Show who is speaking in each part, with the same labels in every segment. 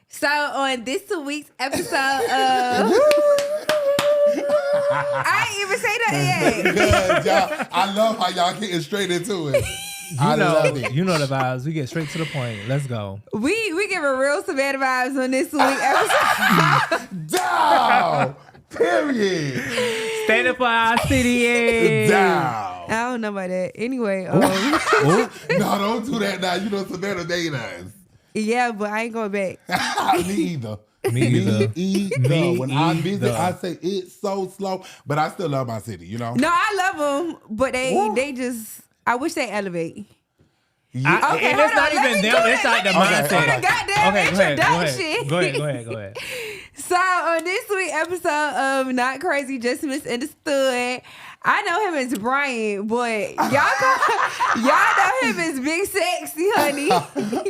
Speaker 1: So on this week's episode of I ain't even say that yet.
Speaker 2: Because y'all, I love how y'all getting straight into it. I love it.
Speaker 3: You know the vibes. We get straight to the point. Let's go.
Speaker 1: We give a real Savannah vibes on this week's episode.
Speaker 2: Down. Period.
Speaker 3: Stand up for our city.
Speaker 2: Down.
Speaker 1: I don't know about that. Anyway,
Speaker 2: No, don't do that now. You know Savannah dating us.
Speaker 1: yeah, but I ain't going back.
Speaker 2: Me either.
Speaker 3: Me either. Me
Speaker 2: When I visit,
Speaker 3: either.
Speaker 2: I say it's so slow, but I still love my city, you know?
Speaker 1: No, I love them, but they just, I wish they elevate.
Speaker 2: Yeah.
Speaker 1: Okay,
Speaker 3: and it's
Speaker 1: hold
Speaker 3: not
Speaker 1: on. Let
Speaker 3: even
Speaker 1: me
Speaker 3: them.
Speaker 1: do
Speaker 3: It's
Speaker 1: that.
Speaker 3: like the
Speaker 1: Let me
Speaker 3: mindset.
Speaker 1: do the goddamn introduction.
Speaker 3: Go ahead.
Speaker 1: So on this week's episode of Not Crazy, Just Misunderstood, I know him as Brian, but y'all know him as Big Sexy, honey.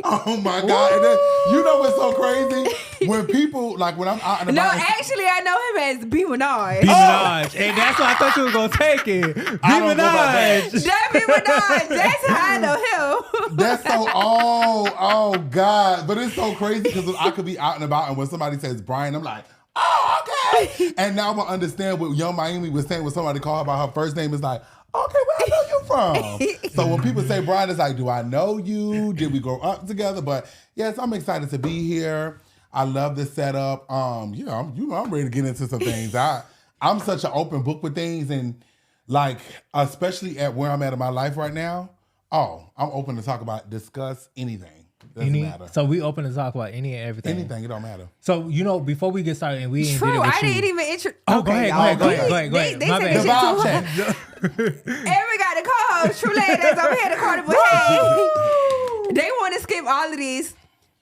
Speaker 2: Oh my God. And then, you know what's so crazy? When people, like when I'm out and
Speaker 1: No,
Speaker 2: about.
Speaker 1: actually, I know him as B. Minaj.
Speaker 3: B. Minaj. And that's why I thought you were going to take it. B.
Speaker 2: I don't know about that.
Speaker 3: Minaj.
Speaker 1: That B. Minaj. That's how I know him.
Speaker 2: That's so, oh God. But it's so crazy because I could be out and about and when somebody says Brian, I'm like, oh, okay. And now I understand what Young Miami was saying when somebody called her by her first name. Is like, okay, where I know you from? So when people say Brian, it's like, do I know you? Did we grow up together? But yes, I'm excited to be here. I love this setup. I'm ready to get into some things. I'm such an open book with things, and like, especially at where I'm at in my life right now. Oh, I'm open to discuss anything. Doesn't matter.
Speaker 3: So we open to talk about any and everything.
Speaker 2: Anything, it don't matter.
Speaker 3: So, before we get started, and we didn't
Speaker 1: True,
Speaker 3: did it with
Speaker 1: I
Speaker 3: you.
Speaker 1: didn't even intro.
Speaker 3: Oh,
Speaker 1: okay,
Speaker 3: go ahead.
Speaker 1: They
Speaker 3: My
Speaker 1: said
Speaker 3: bad.
Speaker 1: that shit too hard. And we got the co-host, Truelandaze, over here, the corner, but hey, they want to skip all of these.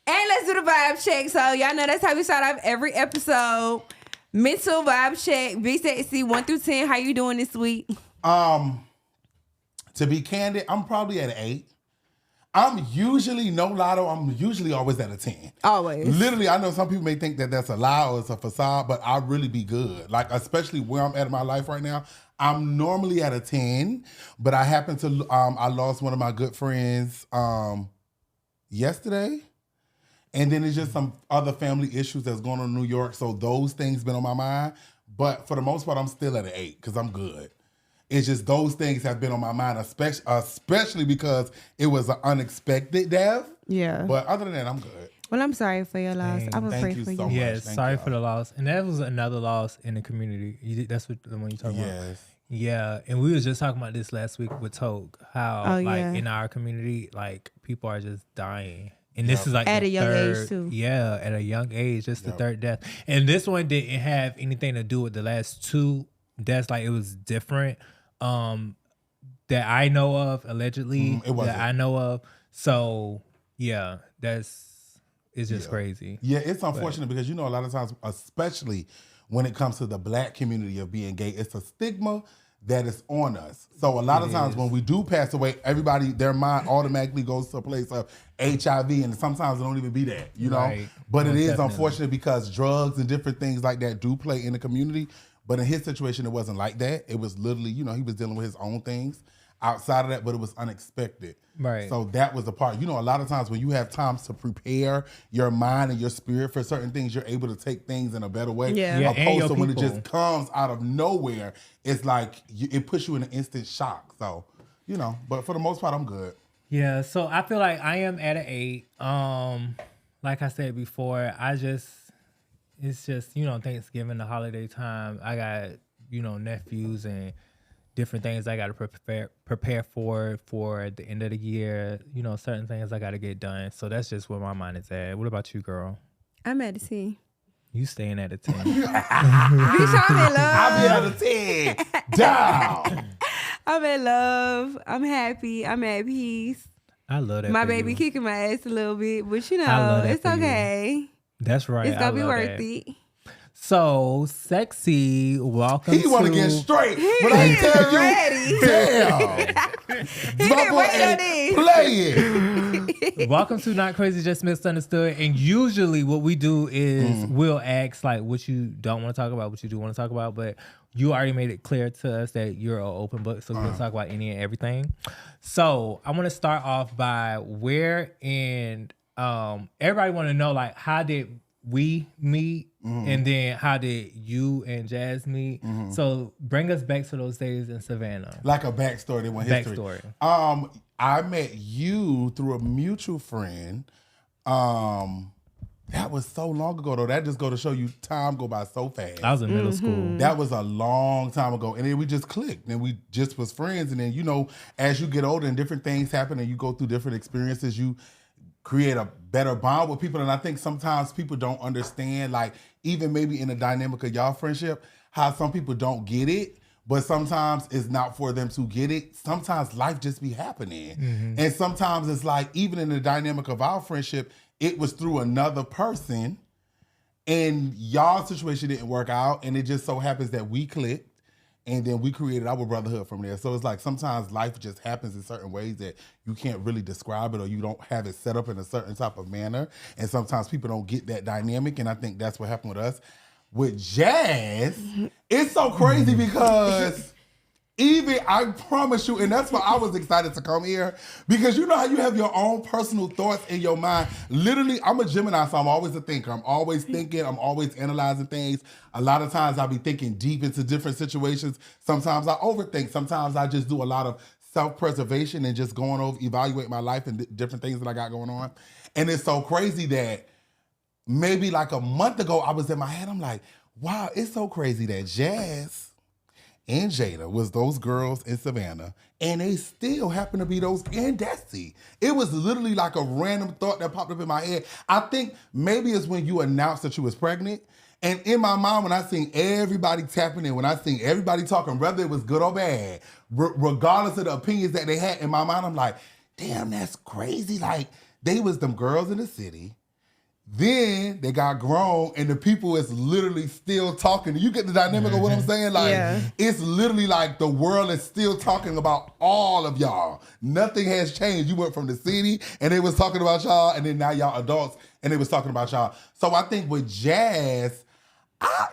Speaker 1: And let's do the vibe check. So y'all know that's how we start off every episode. Mental vibe check. Be sexy, 1 through 10. How you doing this week?
Speaker 2: To be candid, I'm probably at an 8. I'm usually always at a 10.
Speaker 1: Always.
Speaker 2: Literally, I know some people may think that that's a lie or it's a facade, but I really be good. Like, especially where I'm at in my life right now, I'm normally at a 10, but I happen to, I lost one of my good friends yesterday. And then it's just some other family issues that's going on in New York. So those things been on my mind. But for the most part, I'm still at an 8 because I'm good. It's just those things have been on my mind, especially because it was an unexpected death.
Speaker 1: Yeah.
Speaker 2: But other than that, I'm good.
Speaker 1: Well, I'm sorry for your loss. I will pray
Speaker 2: you
Speaker 1: for you.
Speaker 2: so much.
Speaker 3: Yes,
Speaker 2: Thank
Speaker 3: sorry
Speaker 2: you.
Speaker 3: for the loss. And that was another loss in the community. That's what the one you talking about?
Speaker 2: Yes.
Speaker 3: Yeah, and we was just talking about this last week with Toke, how in our community, like, people are just dying. And this is like
Speaker 1: at
Speaker 3: the
Speaker 1: a young
Speaker 3: third,
Speaker 1: age too.
Speaker 3: Yeah, at a young age, just the third death. And this one didn't have anything to do with the last 2 deaths. Like, it was different. That I know of, allegedly, that I know of. So yeah, it's just crazy.
Speaker 2: Yeah, it's unfortunate because, a lot of times, especially when it comes to the Black community of being gay, it's a stigma that is on us. So a lot of times when we do pass away, everybody, their mind automatically goes to a place of HIV, and sometimes it don't even be that, you know?
Speaker 3: Right.
Speaker 2: But it is
Speaker 3: Definitely.
Speaker 2: unfortunate because drugs and different things like that do play in the community. But in his situation, it wasn't like that. It was literally, he was dealing with his own things outside of that, but it was unexpected.
Speaker 3: Right.
Speaker 2: So that was the part. A lot of times when you have times to prepare your mind and your spirit for certain things, you're able to take things in a better way.
Speaker 1: Yeah.
Speaker 3: Yeah, and
Speaker 2: Opposed
Speaker 3: your
Speaker 2: to when it
Speaker 3: people.
Speaker 2: just comes out of nowhere, it's like it puts you in an instant shock. So, but for the most part, I'm good.
Speaker 3: Yeah, so I feel like I am at an 8. Like I said before, it's just, Thanksgiving, the holiday time. I got, nephews and different things I got to prepare for the end of the year. Certain things I got to get done. So that's just where my mind is at. What about you, girl?
Speaker 1: I'm at a 10.
Speaker 3: You staying at a 10.
Speaker 1: Bitch, I'm in love.
Speaker 2: I'll be at a 10. Down.
Speaker 1: I'm in love. I'm happy. I'm at peace.
Speaker 3: I love that.
Speaker 1: My
Speaker 3: for
Speaker 1: baby
Speaker 3: you.
Speaker 1: kicking my ass a little bit, but
Speaker 3: I love that
Speaker 1: it's
Speaker 3: for you.
Speaker 1: okay.
Speaker 3: That's right.
Speaker 1: It's gonna be
Speaker 3: love
Speaker 1: worth
Speaker 3: that.
Speaker 1: it.
Speaker 3: So, Sexy, welcome
Speaker 2: He want to get straight. But I
Speaker 1: is
Speaker 2: tell you,
Speaker 1: ready.
Speaker 2: damn.
Speaker 1: He been waiting on this.
Speaker 2: Play it.
Speaker 3: Welcome to Not Crazy, Just Misunderstood. And usually what we do is we'll ask like what you don't want to talk about, what you do want to talk about. But you already made it clear to us that you're an open book, so we can talk about any and everything. So I want to start off by where in everybody want to know, like, how did we meet, and then how did you and Jazz meet? So bring us back to those days in Savannah.
Speaker 2: Like a backstory, they want history.
Speaker 3: Backstory.
Speaker 2: I met you through a mutual friend. That was so long ago though. That just go to show you time go by so fast.
Speaker 3: I was in middle school.
Speaker 2: That was a long time ago. And then we just clicked and we just was friends. And then, you know, as you get older and different things happen and you go through different experiences, you create a better bond with people. And I think sometimes people don't understand, like even maybe in the dynamic of y'all friendship, how some people don't get it. But sometimes it's not for them to get it. Sometimes life just be happening. And sometimes it's like, even in the dynamic of our friendship, it was through another person and y'all situation didn't work out. And it just so happens that we clicked and then we created our brotherhood from there. So it's like sometimes life just happens in certain ways that you can't really describe it or you don't have it set up in a certain type of manner. And sometimes people don't get that dynamic. And I think that's what happened with us. With Jazz, it's so crazy because even, I promise you, and that's why I was excited to come here, because you know how you have your own personal thoughts in your mind. Literally, I'm a Gemini, so I'm always a thinker. I'm always thinking, I'm always analyzing things. A lot of times I'll be thinking deep into different situations. Sometimes I overthink. Sometimes I just do a lot of self-preservation and just going over, evaluate my life and different things that I got going on. And it's so crazy that maybe like a month ago, I was in my head, I'm like, wow, it's so crazy that Jazz and Jada was those girls in Savannah, and they still happen to be those in Destiny. It was literally like a random thought that popped up in my head. I think maybe it's when you announced that you was pregnant, and in my mind, when I seen everybody tapping in, when I seen everybody talking, whether it was good or bad, regardless of the opinions that they had, in my mind, I'm like, damn, that's crazy. Like, they was them girls in the city. Then they got grown and the people is literally still talking. You get the dynamic of what I'm saying? Like, it's literally like the world is still talking about all of y'all. Nothing has changed. You went from the city and they was talking about y'all, and then now y'all adults and they was talking about y'all. So I think with Jazz, I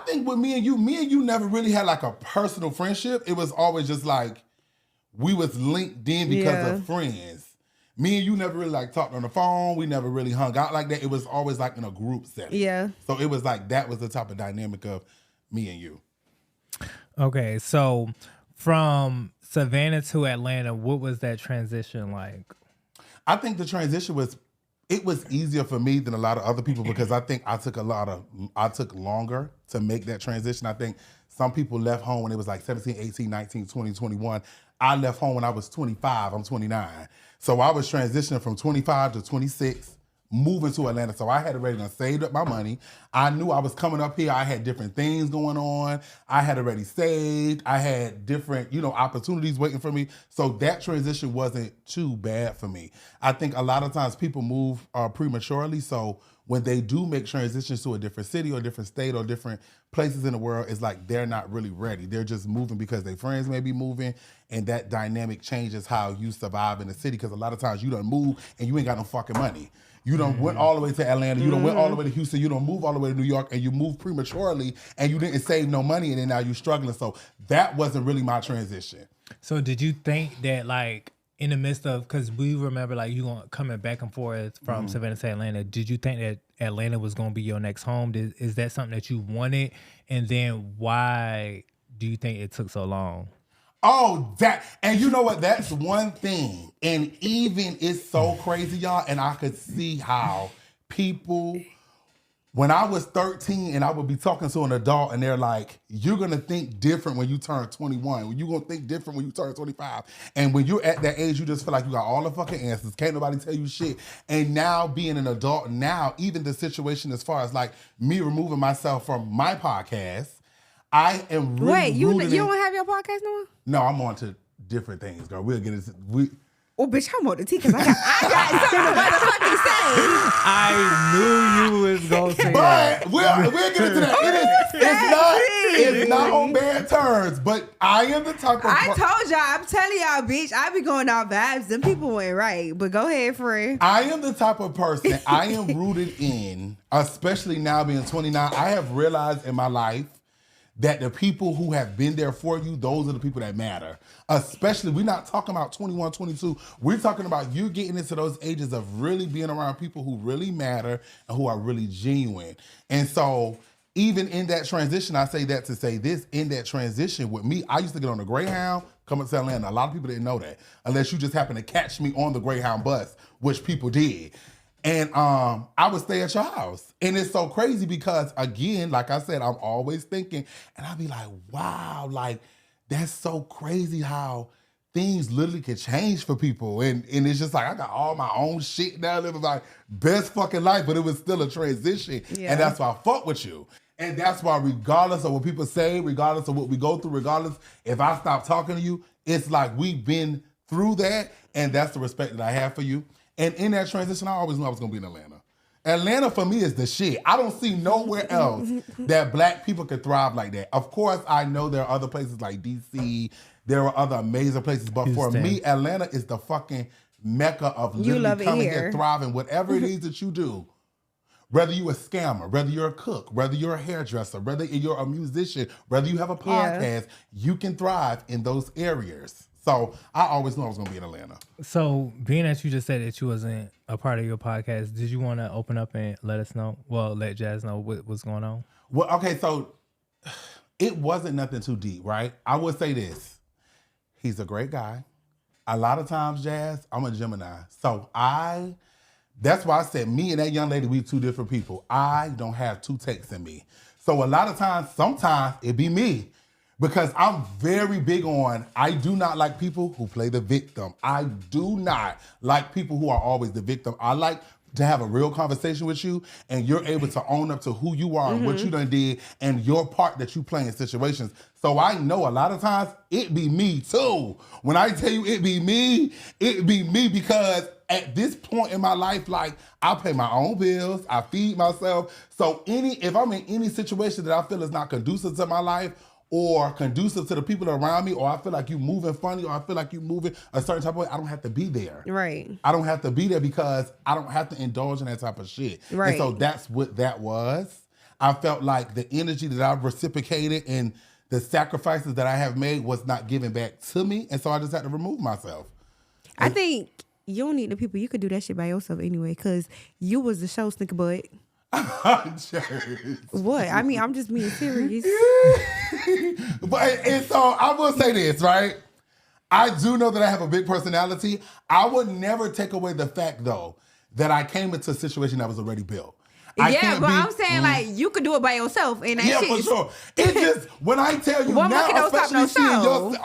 Speaker 2: think with me and you never really had like a personal friendship. It was always just like, we was linked in because of friends. Me and you never really like talked on the phone. We never really hung out like that. It was always like in a group setting. Yeah. So it was like, that was the type of dynamic of me and you.
Speaker 3: Okay, so from Savannah to Atlanta, what was that transition like?
Speaker 2: I think the transition was easier for me than a lot of other people because I think I took longer to make that transition. I think some people left home when it was like 17, 18, 19, 20, 21. I left home when I was 25. I'm 29. So I was transitioning from 25 to 26, moving to Atlanta. So I had already saved up my money. I knew I was coming up here. I had different things going on. I had already saved. I had different, opportunities waiting for me. So that transition wasn't too bad for me. I think a lot of times people move prematurely. So when they do make transitions to a different city or different state or different places in the world, it's like they're not really ready. They're just moving because their friends may be moving, and that dynamic changes how you survive in the city, because a lot of times you done move and you ain't got no fucking money. You done went all the way to Atlanta, you done went all the way to Houston, you done move all the way to New York, and you moved prematurely and you didn't save no money, and then now you're struggling. So that wasn't really my transition.
Speaker 3: So did you think that, like, in the midst of, because we remember like you coming back and forth from Savannah to Atlanta, did you think that Atlanta was going to be your next home? Is that something that you wanted? And then why do you think it took so long?
Speaker 2: Oh, and you know what? That's one thing. And even it's so crazy, y'all. And I could see how people, when I was 13 and I would be talking to an adult and they're like, you're going to think different when you turn 21. You're going to think different when you turn 25. And when you're at that age, you just feel like you got all the fucking answers. Can't nobody tell you shit. And now being an adult, now even the situation as far as like me removing myself from my podcast, I am really
Speaker 1: Wait, you don't have your podcast no more?
Speaker 2: No, I'm on to different things, girl. We'll get into
Speaker 1: Oh, bitch, I'm on the tea because I got something to motherfucking say.
Speaker 3: I knew you was going to say that.
Speaker 2: But we'll get into that. It's not on bad terms, but I am the type of...
Speaker 1: I told y'all, I'm telling y'all, bitch, I be going out vibes. Them people ain't right. But go ahead, friend.
Speaker 2: I am the type of person, I am rooted in, especially now being 29, I have realized in my life that the people who have been there for you, those are the people that matter. Especially, we're not talking about 21, 22. We're talking about you getting into those ages of really being around people who really matter and who are really genuine. And so even in that transition, I say that to say this, in that transition with me, I used to get on the Greyhound, coming to Atlanta. A lot of people didn't know that, unless you just happened to catch me on the Greyhound bus, which people did. And I would stay at your house. And it's so crazy because, again, like I said, I'm always thinking, and I'd be like, wow, like, that's so crazy how things literally can change for people. And it's just like, I got all my own shit now, living my best fucking life, but it was still a transition. Yeah. And that's why I fuck with you. And that's why regardless of what people say, regardless of what we go through, regardless if I stop talking to you, it's like we've been through that, and that's the respect that I have for you. And in that transition, I always knew I was going to be in Atlanta. Atlanta, for me, is the shit. I don't see nowhere else that black people could thrive like that. Of course, I know there are other places like D.C., there are other amazing places, but Houston. For me, Atlanta is the fucking mecca of literally coming here, thriving, whatever it is that you do. Whether you're a scammer, whether you're a cook, whether you're a hairdresser, whether you're a musician, whether you have a podcast, you can thrive in those areas. So I always knew I was going to be in Atlanta.
Speaker 3: So being that you just said that you wasn't a part of your podcast, did you want to open up and let us know? Well, let Jazz know what's going on?
Speaker 2: Well, okay, so it wasn't nothing too deep, right? I would say this. He's a great guy. A lot of times, Jazz, I'm a Gemini. So that's why I said me and that young lady, we two different people. I don't have two takes in me. So a lot of times, sometimes it be me. Because I'm very big on, I do not like people who play the victim. I do not like people who are always the victim. I like to have a real conversation with you and you're able to own up to who you are and what you done did and your part that you play in situations. So I know a lot of times it be me too. When I tell you it be me because at this point in my life, like, I pay my own bills, I feed myself. So if I'm in any situation that I feel is not conducive to my life, or conducive to the people around me, or I feel like you moving funny, or I feel like you moving a certain type of way, I don't have to be there.
Speaker 1: Right.
Speaker 2: I don't have to be there because I don't have to indulge in that type of shit.
Speaker 1: Right.
Speaker 2: And so that's what that was. I felt like the energy that I reciprocated and the sacrifices that I have made was not given back to me. And so I just had to remove myself.
Speaker 1: I think you don't need the people. You could do that shit by yourself anyway, because you was the show stinker butt. What? I mean, I'm just being serious.
Speaker 2: And so I will say this, right? I do know that I have a big personality. I would never take away the fact, though, that I came into a situation that was already built.
Speaker 1: I'm saying, like, you could do it by yourself. And that shit
Speaker 2: for sure. It's just, when I tell you
Speaker 1: one
Speaker 2: now,
Speaker 1: don't stop no
Speaker 2: show.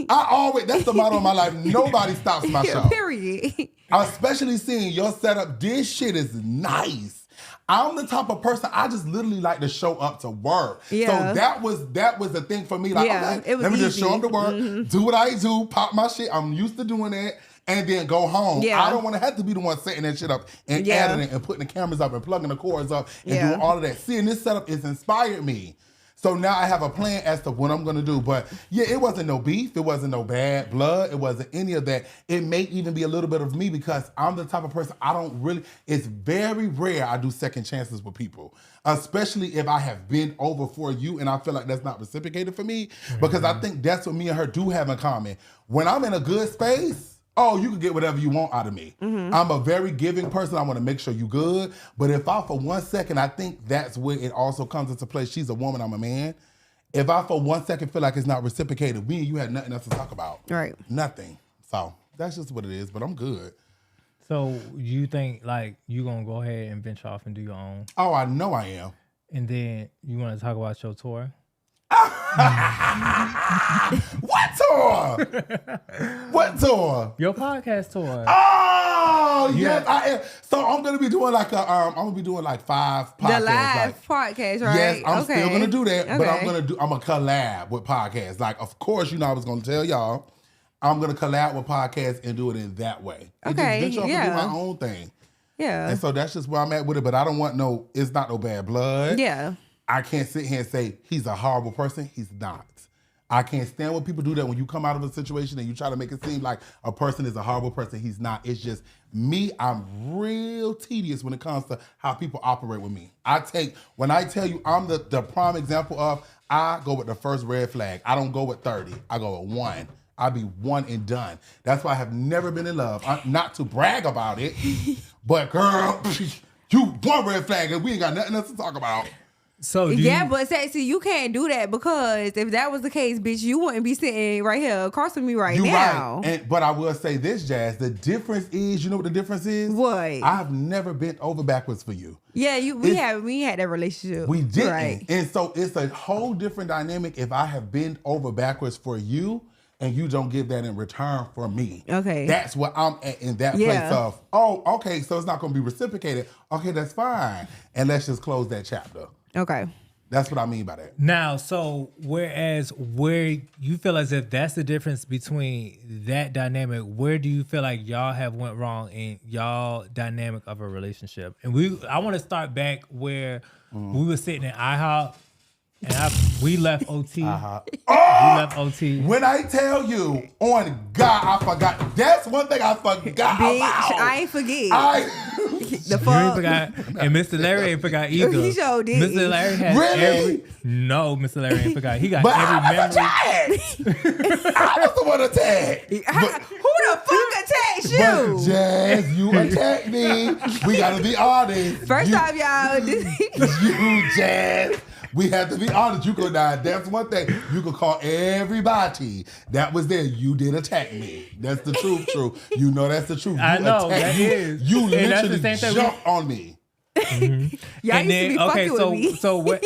Speaker 2: I always, that's the motto of my life. Nobody stops my show.
Speaker 1: Period.
Speaker 2: Especially seeing your setup. This shit is nice. I'm the type of person, I just literally like to show up to work. Yeah. So that was the thing for me. Like, okay, let me just show up to work, do what I do, pop my shit. I'm used to doing that. And then go home. Yeah. I don't want to have to be the one setting that shit up and editing and putting the cameras up and plugging the cords up and doing all of that. Seeing this setup has inspired me. So now I have a plan as to what I'm going to do. But yeah, it wasn't no beef. It wasn't no bad blood. It wasn't any of that. It may even be a little bit of me because I'm the type of person it's very rare I do second chances with people. Especially if I have been over for you and I feel like that's not reciprocated for me. Because I think that's what me and her do have in common. When I'm in a good space, you can get whatever you want out of me. I'm a very giving person. I want to make sure you good. But if I, for 1 second, I think that's where it also comes into play. She's a woman, I'm a man. If I, for 1 second, feel like it's not reciprocated, me and you had nothing else to talk about.
Speaker 1: Right.
Speaker 2: Nothing. So that's just what it is, but I'm good.
Speaker 3: So you think, like, you going to go ahead and venture off and do your own?
Speaker 2: Oh, I know I am.
Speaker 3: And then you want to talk about your tour?
Speaker 2: What tour? What tour?
Speaker 3: Your podcast tour.
Speaker 2: Oh, yes, I am. So I'm gonna be doing like 5 podcasts.
Speaker 1: The live podcast, right?
Speaker 2: Yes, I'm still gonna do that, but I'm gonna collab with podcasts. Like, of course, I was gonna tell y'all, I'm gonna collab with podcasts and do it in that way.
Speaker 1: Okay,
Speaker 2: and just venture off and do my own thing.
Speaker 1: Yeah.
Speaker 2: And so that's just where I'm at with it. But I don't want it's not no bad blood.
Speaker 1: Yeah.
Speaker 2: I can't sit here and say he's a horrible person. He's not. I can't stand when people do that. When you come out of a situation and you try to make it seem like a person is a horrible person, he's not. It's just me. I'm real tedious when it comes to how people operate with me. When I tell you I'm the prime example of, I go with the first red flag. I don't go with 30. I go with 1. I'll be 1 and done. That's why I have never been in love. Not to brag about it, but girl, you 1 red flag and we ain't got nothing else to talk about.
Speaker 3: So
Speaker 1: but sexy, you can't do that because if that was the case, bitch, you wouldn't be sitting right here across from me right now.
Speaker 2: Right. But I will say this, Jazz. The difference is, you know what the difference is?
Speaker 1: What?
Speaker 2: I've never bent over backwards for you.
Speaker 1: Yeah, we had that relationship.
Speaker 2: We didn't.
Speaker 1: Right.
Speaker 2: And so it's a whole different dynamic if I have bent over backwards for you and you don't give that in return for me.
Speaker 1: Okay.
Speaker 2: That's what I'm at in that place of, oh, okay, so it's not going to be reciprocated. Okay, that's fine. And let's just close that chapter.
Speaker 1: Okay.
Speaker 2: That's what I mean by that.
Speaker 3: Now, so where you feel as if that's the difference between that dynamic, where do you feel like y'all have went wrong in y'all dynamic of a relationship? And I want to start back where we were sitting in IHOP and we left OT. We left OT.
Speaker 2: When I tell you, on God, I forgot. That's one thing I forgot
Speaker 1: Bitch,
Speaker 2: about.
Speaker 1: I ain't forget.
Speaker 3: The fuck? You ain't forgot, and Mr. Larry ain't forgot either.
Speaker 1: He sure did.
Speaker 3: Mr. Larry had No, Mr. Larry ain't forgot. He got every memory.
Speaker 2: I was the one attacked.
Speaker 1: Who the fuck attacked you?
Speaker 2: But Jazz, you attacked me. We gotta be honest.
Speaker 1: First off, y'all.
Speaker 2: You, Jazz. We have to be honest. You could die. That's one thing. You could call everybody that was there. You did attack me. That's the truth. You know that's the truth.
Speaker 3: I know that is.
Speaker 2: You literally jumped on me.
Speaker 1: Mm-hmm. Y'all
Speaker 3: and
Speaker 1: used to be fucking with me.
Speaker 3: So what?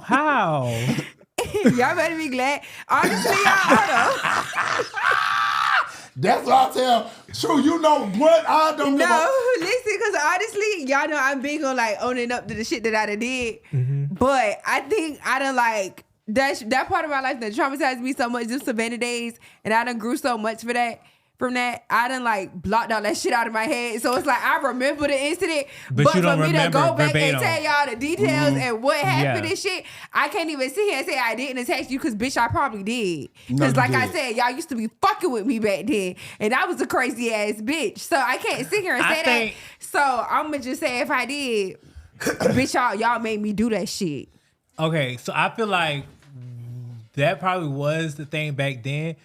Speaker 3: How?
Speaker 1: Y'all better be glad. Honestly, y'all.
Speaker 2: That's what I tell. True, you know what I don't give
Speaker 1: listen, because honestly, y'all know I'm big on like owning up to the shit that I done did. Mm-hmm. But I think I done like that part of my life that traumatized me so much, just Savannah days, and I done grew so much from that, I done like blocked all that shit out of my head. So it's like I remember the incident, but for me to go back verbatim and tell y'all the details and what happened and shit, I can't even sit here and say I didn't attack you because bitch, I probably did. Because I said, y'all used to be fucking with me back then, and I was a crazy ass bitch. So I can't sit here and say that. So I'ma just say if I did, bitch, y'all made me do that shit.
Speaker 3: Okay, so I feel like that probably was the thing back then.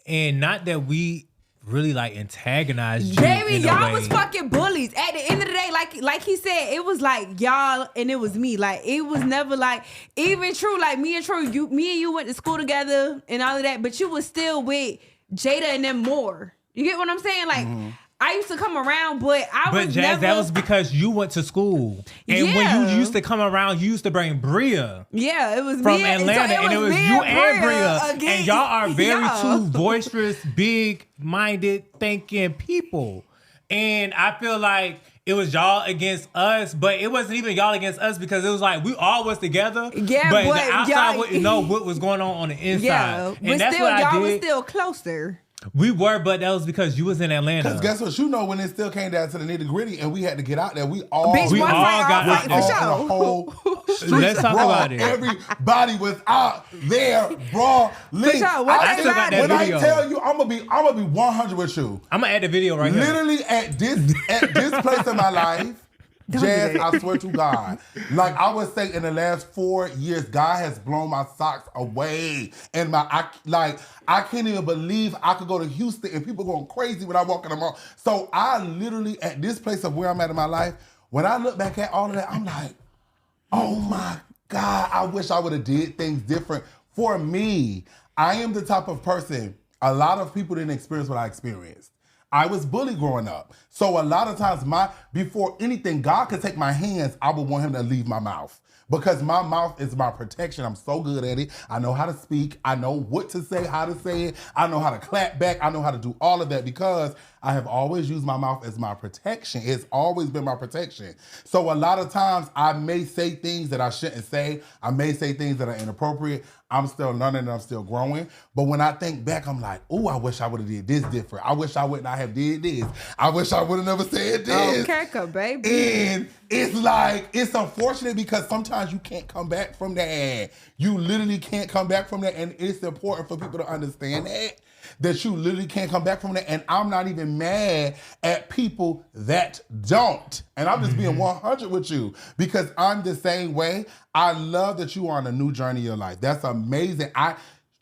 Speaker 3: And not that we really like antagonized you.
Speaker 1: Baby, y'all was fucking bullies. At the end of the day, like he said, it was like y'all and it was me. Like it was never like even True, like me and you went to school together and all of that, but you was still with Jada and them more. You get what I'm saying? Like I used to come around, but
Speaker 3: Jazz, never... that was because you went to school. And when you used to come around, you used to bring Bria.
Speaker 1: Yeah, it was
Speaker 3: from
Speaker 1: me
Speaker 3: Atlanta. And it was you and Bria.
Speaker 1: Again.
Speaker 3: And y'all are very two boisterous, big-minded, thinking people. And I feel like it was y'all against us, but it wasn't even y'all against us because it was like we all was together. Yeah, but the outside wouldn't know what was going on the inside.
Speaker 1: Yeah,
Speaker 3: and
Speaker 1: but
Speaker 3: that's
Speaker 1: still,
Speaker 3: what I
Speaker 1: y'all
Speaker 3: did.
Speaker 1: was still closer.
Speaker 3: We were, but that was because you was in Atlanta.
Speaker 2: Because guess what? You know when it still came down to the nitty gritty and we had to get out there, we all
Speaker 3: got out
Speaker 2: there.
Speaker 3: Let's talk about it.
Speaker 2: Everybody was out there, bro.
Speaker 1: When
Speaker 2: I tell you, I'm gonna be 100 with you.
Speaker 3: I'm gonna add the video right here.
Speaker 2: Literally at this place in my life. Jazz, I swear to God. Like I would say in the last 4 years, God has blown my socks away. And I can't even believe I could go to Houston and people going crazy when I walk in the mall. So I literally, at this place of where I'm at in my life, when I look back at all of that, I'm like, oh my God, I wish I would have did things different. For me, I am the type of person, a lot of people didn't experience what I experienced. I was bullied growing up. So a lot of times before anything, God could take my hands, I would want him to leave my mouth. Because my mouth is my protection. I'm so good at it. I know how to speak. I know what to say, how to say it. I know how to clap back. I know how to do all of that because I have always used my mouth as my protection. It's always been my protection. So a lot of times I may say things that I shouldn't say. I may say things that are inappropriate. I'm still learning and I'm still growing. But when I think back, I'm like, oh, I wish I would have did this different. I wish I would not have did this. I wish I would have never said this.
Speaker 1: Okay, baby.
Speaker 2: And it's like, it's unfortunate because sometimes you can't come back from that. You literally can't come back from that. And it's important for people to understand that you literally can't come back from that. And I'm not even mad at people that don't. And I'm just being 100 with you because I'm the same way. I love that you are on a new journey in your life. That's amazing.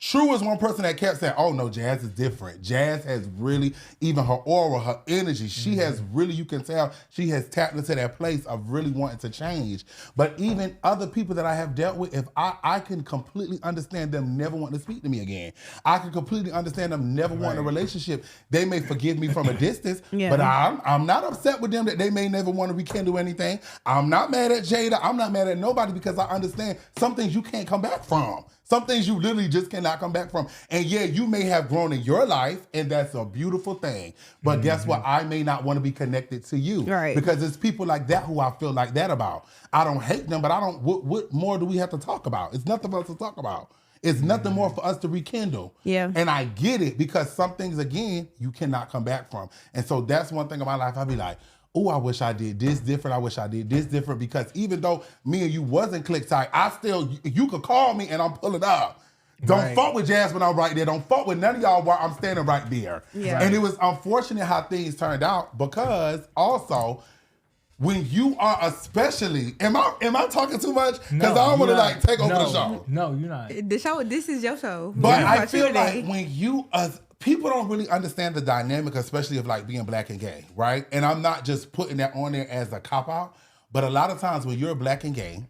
Speaker 2: True was one person that kept saying, oh no, Jazz is different. Jazz has really, even her aura, her energy, she has really, you can tell, she has tapped into that place of really wanting to change. But even other people that I have dealt with, if I can completely understand them never wanting to speak to me again. I can completely understand them never wanting a relationship. They may forgive me from a distance, but I'm not upset with them that they may never want to rekindle anything. I'm not mad at Jada. I'm not mad at nobody because I understand some things you can't come back from. Some things you literally just cannot come back from. And yeah, you may have grown in your life, and that's a beautiful thing. But guess what? I may not want to be connected to you.
Speaker 1: Right.
Speaker 2: Because it's people like that who I feel like that about. I don't hate them, but I don't, what more do we have to talk about? It's nothing for us to talk about. It's nothing more for us to rekindle.
Speaker 1: Yeah.
Speaker 2: And I get it because some things, again, you cannot come back from. And so that's one thing in my life, I'll be like, oh, I wish I did this different. I wish I did this different because even though me and you wasn't click tight, I still, you could call me and I'm pulling up. Don't fuck with Jazmine, I'm right there. Don't fuck with none of y'all while I'm standing right there.
Speaker 1: Yeah.
Speaker 2: And it was unfortunate how things turned out because also, when you are especially, am I talking too much? Because I don't want to like take over the show.
Speaker 3: No, you're not.
Speaker 1: This is your show.
Speaker 2: But I feel like when you, people don't really understand the dynamic, especially of like being black and gay, right? And I'm not just putting that on there as a cop-out, but a lot of times when you're black and gay,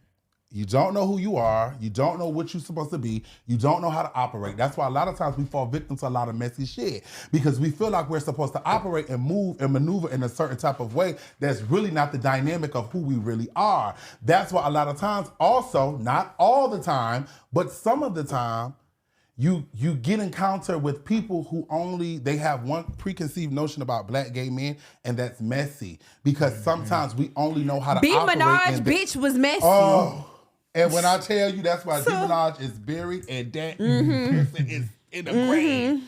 Speaker 2: you don't know who you are, you don't know what you're supposed to be, you don't know how to operate. That's why a lot of times we fall victim to a lot of messy shit because we feel like we're supposed to operate and move and maneuver in a certain type of way that's really not the dynamic of who we really are. That's why a lot of times also, not all the time, but some of the time, you get encounter with people who they have one preconceived notion about black gay men, and that's messy because sometimes we only know how to operate.
Speaker 1: Minaj, bitch, was messy.
Speaker 2: Oh, and when I tell you that's why Minaj is buried and that person is in the grave.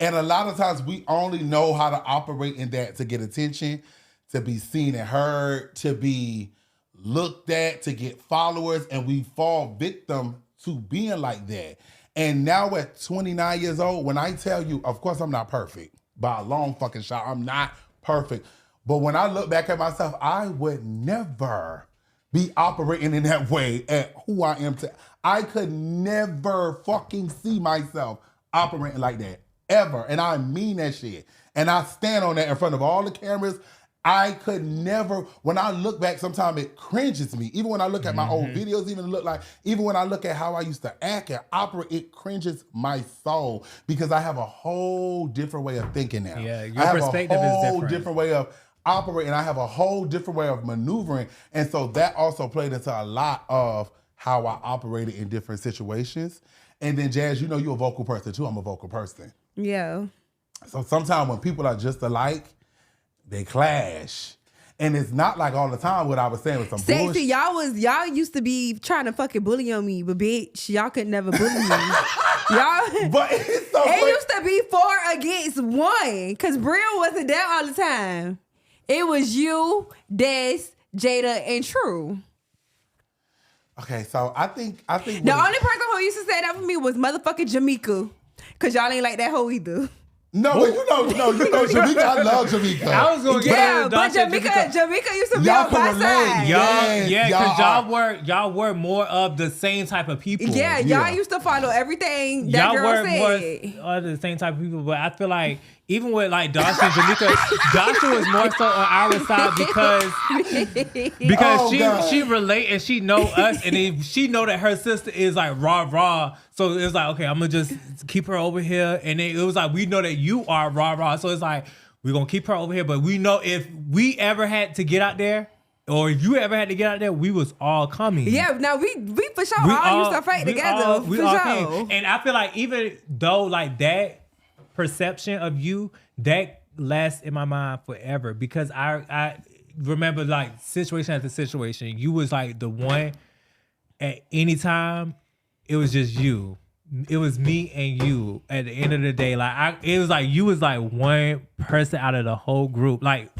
Speaker 2: And a lot of times we only know how to operate in that to get attention, to be seen and heard, to be looked at, to get followers, and we fall victim to being like that. And now at 29 years old, when I tell you, of course I'm not perfect. By a long fucking shot, I'm not perfect. But when I look back at myself, I would never be operating in that way at who I am today. I could never fucking see myself operating like that, ever. And I mean that shit. And I stand on that in front of all the cameras. I could never, when I look back, sometimes it cringes me. Even when I look at my old videos, even when I look at how I used to act and operate, it cringes my soul because I have a whole different way of thinking now.
Speaker 3: Yeah, your perspective is different.
Speaker 2: I have a whole different way of operating. I have a whole different way of maneuvering. And so that also played into a lot of how I operated in different situations. And then Jazz, you know you're a vocal person too. I'm a vocal person.
Speaker 1: Yeah.
Speaker 2: So sometimes when people are just alike, they clash. And it's not like all the time what I was saying with some bullshit.
Speaker 1: Stacey, y'all used to be trying to fucking bully on me, but bitch, y'all could never bully me. Y'all,
Speaker 2: but it's so
Speaker 1: it used to be 4 against 1, cause Brill wasn't there all the time. It was you, Des, Jada, and True.
Speaker 2: Okay, so I think
Speaker 1: the only person who used to say that for me was motherfucking Jamaica, cause y'all ain't like that hoe either.
Speaker 2: No, but you know, Jamaica. I love Jamaica.
Speaker 3: I was gonna get
Speaker 1: but Jamaica used to be on my side.
Speaker 3: Cause y'all were more of the same type of people.
Speaker 1: Yeah, y'all used to follow everything that girl said.
Speaker 3: More of the same type of people, but I feel like even with like Dasha and Jamaica, Dasha was more so on our side because she relate and she know us and then she know that her sister is like raw. So it was like, okay, I'm gonna just keep her over here. And then it was like, we know that you are raw. So it's like, we're gonna keep her over here. But we know if we ever had to get out there, or if you ever had to get out there, we was all coming.
Speaker 1: Yeah, now we for sure all used to fight together. For sure.
Speaker 3: And I feel like even though like that perception of you, that last in my mind forever because I remember like situation after situation. You was like the one at any time. It was just you. It was me and you at the end of the day. Like it was like you was like one person out of the whole group. Like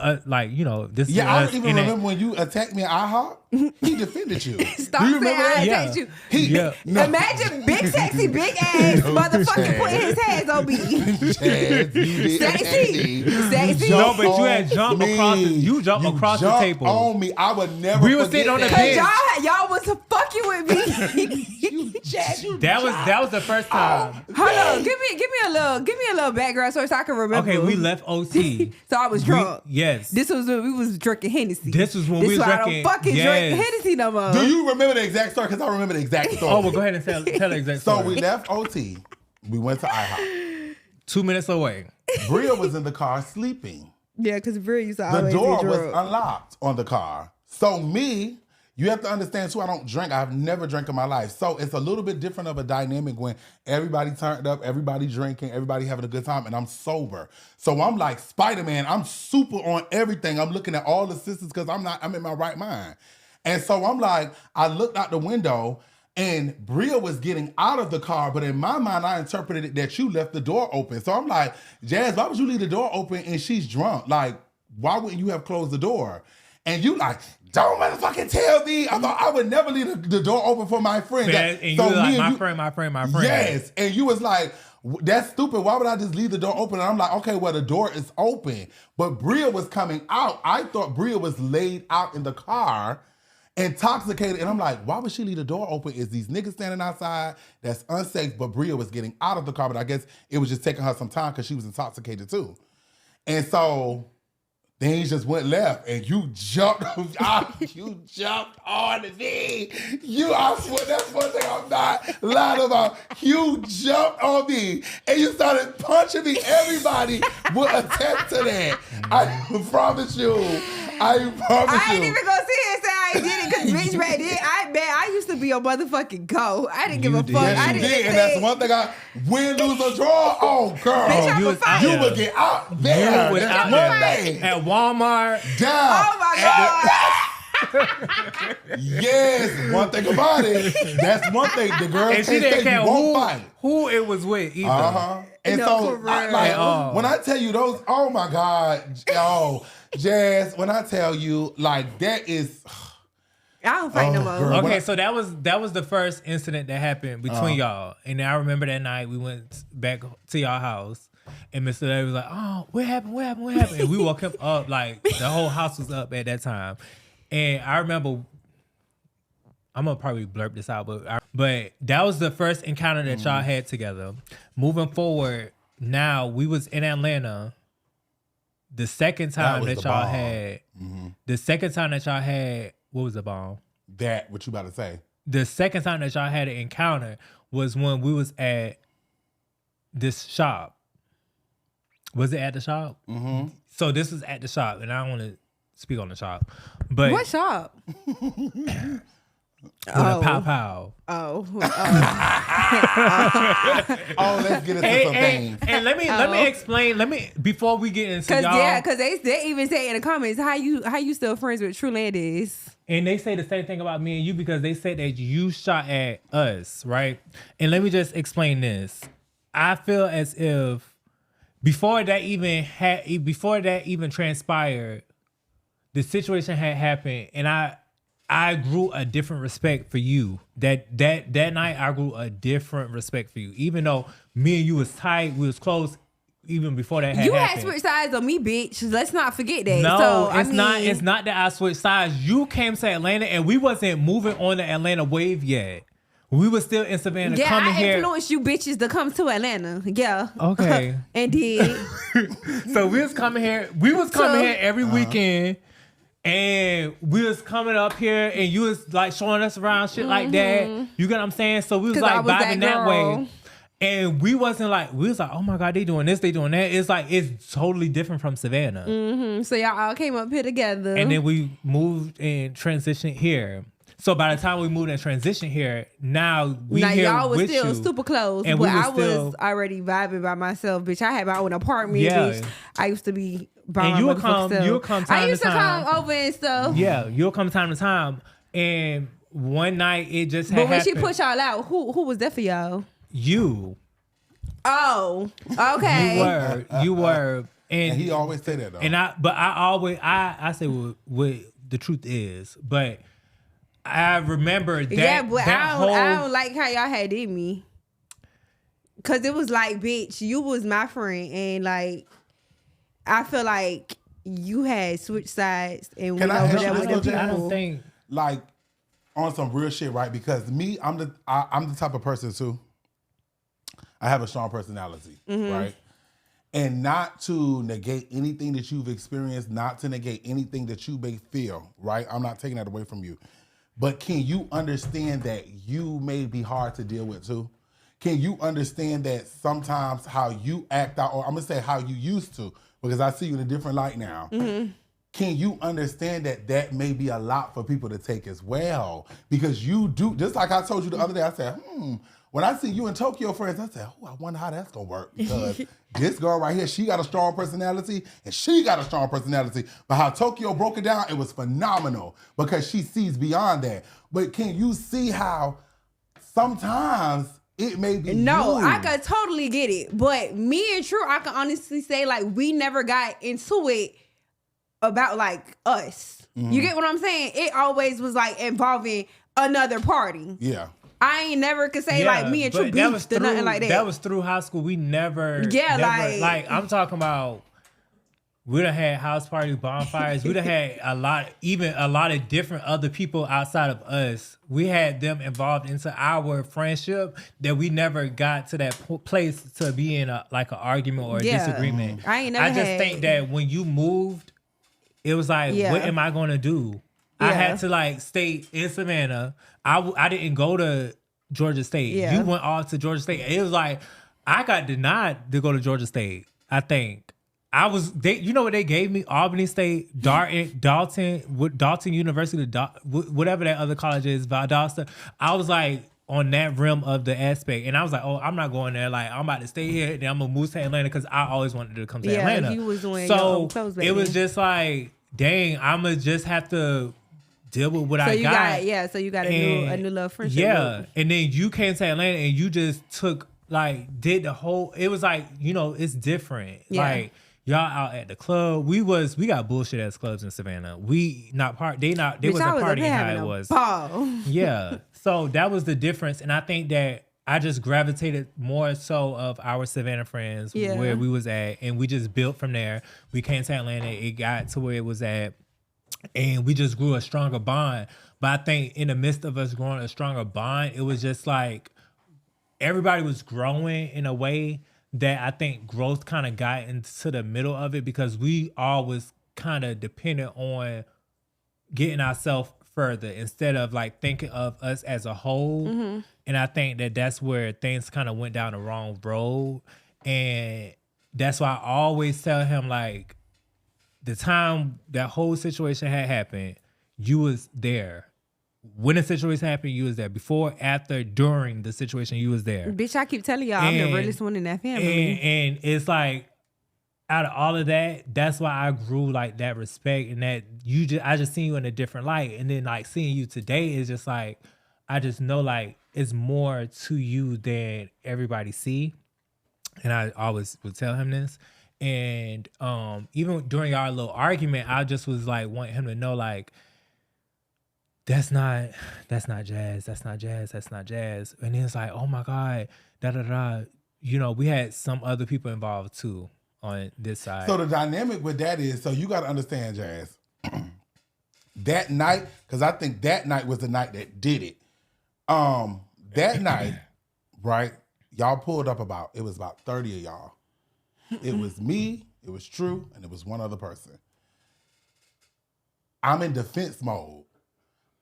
Speaker 3: you know, this.
Speaker 2: Yeah,
Speaker 3: is
Speaker 2: I
Speaker 3: us
Speaker 2: don't even remember when you attacked me at IHOP. He defended you.
Speaker 1: Stop
Speaker 2: Do you
Speaker 1: saying
Speaker 2: remember
Speaker 1: I
Speaker 2: that?
Speaker 1: attacked you.
Speaker 2: No.
Speaker 1: Imagine big sexy big ass motherfucker putting his hands on me.
Speaker 2: Chaz, you did
Speaker 1: Sexy.
Speaker 3: No, but you had jumped across. You jumped across the table
Speaker 2: on me. I would never.
Speaker 3: We were sitting on the
Speaker 1: Cause
Speaker 3: bench.
Speaker 1: y'all was fucking with me.
Speaker 3: That was the first time.
Speaker 1: Hold on, give me a little background so I can remember.
Speaker 3: Okay, we left OT.
Speaker 1: So I was drunk.
Speaker 3: Yes.
Speaker 1: This was when we was drinking Hennessy.
Speaker 3: This was when we was
Speaker 1: why
Speaker 3: drinking.
Speaker 1: I don't fucking drink Hennessy no more.
Speaker 2: Do you remember the exact story? Because I remember the exact story.
Speaker 3: Oh, well, go ahead and tell the exact story.
Speaker 2: So we left OT. We went to IHOP.
Speaker 3: 2 minutes away.
Speaker 2: Bria was in the car sleeping.
Speaker 1: Yeah, because Bria used to
Speaker 2: The
Speaker 1: always
Speaker 2: door
Speaker 1: be
Speaker 2: was
Speaker 1: drunk.
Speaker 2: unlocked on the car. So me, you have to understand too, I don't drink. I've never drank in my life. So it's a little bit different of a dynamic when everybody turned up, everybody drinking, everybody having a good time, and I'm sober. So I'm like Spider-Man. I'm super on everything. I'm looking at all the sisters because I'm in my right mind. And so I'm like, I looked out the window and Bria was getting out of the car, but in my mind, I interpreted it that you left the door open. So I'm like, Jazz, why would you leave the door open and she's drunk? Like, why wouldn't you have closed the door? And you like, don't motherfucking tell me. I thought I would never leave the door open for my friend.
Speaker 3: And you was like, my friend.
Speaker 2: Yes. And you was like, that's stupid. Why would I just leave the door open? And I'm like, okay, well, the door is open. But Bria was coming out. I thought Bria was laid out in the car, intoxicated. And I'm like, why would she leave the door open? Is these niggas standing outside? That's unsafe. But Bria was getting out of the car. But I guess it was just taking her some time because she was intoxicated too. And so things just went left, and you jumped. You jumped on me. I swear that's one thing I'm not lying about. You jumped on me, and you started punching me. Everybody will attest to that. I promise you. I
Speaker 1: ain't even gonna sit here and say I did it because bitch right there. I used to be a motherfucking go. I didn't give a fuck.
Speaker 2: Yes,
Speaker 1: I
Speaker 2: you
Speaker 1: didn't
Speaker 2: did, and that's one thing I win, lose, or draw. Oh, girl,
Speaker 1: Bitch,
Speaker 2: you would get out there.
Speaker 3: You was out there at Walmart.
Speaker 2: Down.
Speaker 1: Oh my God.
Speaker 2: Yes, one thing about it. That's one thing. The girl
Speaker 3: And she didn't care who it was with either.
Speaker 2: Uh-huh. And so, when I tell you those, oh my God, Jazz, when I tell you, like, that is...
Speaker 1: I don't fight no more.
Speaker 3: Okay, so that was the first incident that happened between y'all. And I remember that night we went back to y'all house. And Mr. Larry was like, oh, what happened? And we woke him up, like, the whole house was up at that time. And I remember, I'm going to probably blurb this out, but that was the first encounter that y'all had together. Moving forward, now we was in Atlanta. The second time that y'all had, what was the bomb?
Speaker 2: That, what you about to say?
Speaker 3: The second time that y'all had an encounter was when we was at this shop. Was it at the shop?
Speaker 2: Mm-hmm.
Speaker 3: So this was at the shop, and I don't want to speak on the shop. But
Speaker 1: what shop?
Speaker 3: The Pow Pow.
Speaker 1: Oh,
Speaker 2: let's get into some things.
Speaker 3: And let me explain. Before we get into y'all,
Speaker 1: because they even say in the comments how you still friends with Truelandaze.
Speaker 3: And they say the same thing about me and you because they said that you shot at us, right? And let me just explain this. I feel as if before that even transpired, the situation had happened, and I grew a different respect for you. That night, I grew a different respect for you. Even though me and you was tight, we was close. Even before that
Speaker 1: you
Speaker 3: happened.
Speaker 1: had switched sides on me, bitch. Let's not forget that.
Speaker 3: No,
Speaker 1: so,
Speaker 3: it's not that I switched sides. You came to Atlanta, and we wasn't moving on the Atlanta wave yet. We was still in Savannah.
Speaker 1: Yeah,
Speaker 3: coming
Speaker 1: I influenced you bitches to come to Atlanta. Yeah.
Speaker 3: Okay.
Speaker 1: And did.
Speaker 3: So we was coming here. We was coming here every weekend. And we was coming up here, and you was like showing us around shit like that. You get what I'm saying? So we was like vibing that way. And we was like, oh my God, they doing this, they doing that. It's like, it's totally different from Savannah.
Speaker 1: Mm-hmm. So y'all all came up here together.
Speaker 3: And then we moved and transitioned here. So by the time we moved and transitioned here, now here
Speaker 1: y'all was
Speaker 3: with
Speaker 1: still
Speaker 3: you,
Speaker 1: super close,
Speaker 3: and
Speaker 1: but
Speaker 3: we was
Speaker 1: I was already vibing by myself, bitch. I had my own apartment, bitch. I used to be by
Speaker 3: and
Speaker 1: my
Speaker 3: you'll
Speaker 1: motherfucking
Speaker 3: come
Speaker 1: self. I used to
Speaker 3: time.
Speaker 1: come over and stuff.
Speaker 3: Yeah, you'll come time to time. And one night it just had
Speaker 1: But when
Speaker 3: happened.
Speaker 1: she put y'all out, who was that for y'all?
Speaker 3: You.
Speaker 1: Oh, okay.
Speaker 3: You were.
Speaker 2: And he always say that though.
Speaker 3: And I say what the truth is, but I remember that.
Speaker 1: Yeah, but I don't
Speaker 3: whole,
Speaker 1: like how y'all had did me. Cause it was like, bitch, you was my friend, and like, I feel like you had switched sides and went over there with the people.
Speaker 3: I don't think
Speaker 2: like on some real shit, right? Because me, I'm the type of person too. I have a strong personality, right? And not to negate anything that you've experienced, not to negate anything that you may feel, right? I'm not taking that away from you. But can you understand that you may be hard to deal with too? Can you understand that sometimes how you act out, or I'm gonna say how you used to, because I see you in a different light now. Can you understand that that may be a lot for people to take as well? Because you do, just like I told you the other day, I said, when I see you in Tokyo friends, I said, I wonder how that's gonna work. Because this girl right here, she got a strong personality and she got a strong personality. But how Tokyo broke it down, it was phenomenal because she sees beyond that. But can you see how sometimes it may be
Speaker 1: No,
Speaker 2: you?
Speaker 1: I could totally get it. But me and True, I can honestly say like we never got into it about like us. You get what I'm saying? It always was like involving another party.
Speaker 2: Yeah.
Speaker 1: I ain't never could say like me and True beefed or nothing like that.
Speaker 3: That was through high school. We never.
Speaker 1: Yeah,
Speaker 3: like I'm talking about. We done had house parties, bonfires. We done had a lot of different other people outside of us. We had them involved into our friendship that we never got to that place to be in like an argument or a disagreement.
Speaker 1: I ain't never.
Speaker 3: I just think that when you moved, it was like, what am I gonna do? I had to like stay in Savannah. I didn't go to Georgia State. You went off to Georgia State. It was like I got denied to go to Georgia State. I think you know what they gave me? Albany State, Dalton University, whatever that other college is, Valdosta. I was like on that rim of the aspect, and I was like, oh, I'm not going there. Like I'm about to stay here, and then I'm gonna move to Atlanta because I always wanted to come to Atlanta.
Speaker 1: You was doing your own clothes back
Speaker 3: it was
Speaker 1: then.
Speaker 3: just like, dang, I'ma just have to deal with what I got.
Speaker 1: So you got a new love friendship.
Speaker 3: Yeah. And then you came to Atlanta and you just did the whole, it was like, it's different. Yeah. Like y'all out at the club. We got bullshit ass clubs in Savannah. They wasn't partying how it was.
Speaker 1: Ball.
Speaker 3: Yeah. So that was the difference. And I think that I just gravitated more so of our Savannah friends where we was at, and we just built from there. We came to Atlanta. It got to where it was at. And we just grew a stronger bond. But I think in the midst of us growing a stronger bond, it was just like everybody was growing in a way that I think growth kind of got into the middle of it because we all was kind of dependent on getting ourselves further instead of like thinking of us as a whole. And I think that that's where things kind of went down the wrong road. And that's why I always tell him like, the time that whole situation had happened, you was there. When the situation happened, you was there. Before, after, during the situation, you was there.
Speaker 1: Bitch, I keep telling y'all I'm the realest one in that family.
Speaker 3: And it's like, out of all of that, that's why I grew like that respect and that I just seen you in a different light. And then like seeing you today is just like, I just know like it's more to you than everybody see. And I always would tell him this. And even during our little argument, I just was like wanting him to know like that's not jazz. And it's like, oh my God, we had some other people involved too on this side.
Speaker 2: So the dynamic with that is, so you got to understand, Jazz. That night, because I think that night was the night that did it. That night, right? Y'all pulled up it was about 30 of y'all. It was me, it was True, and it was one other person. I'm in defense mode.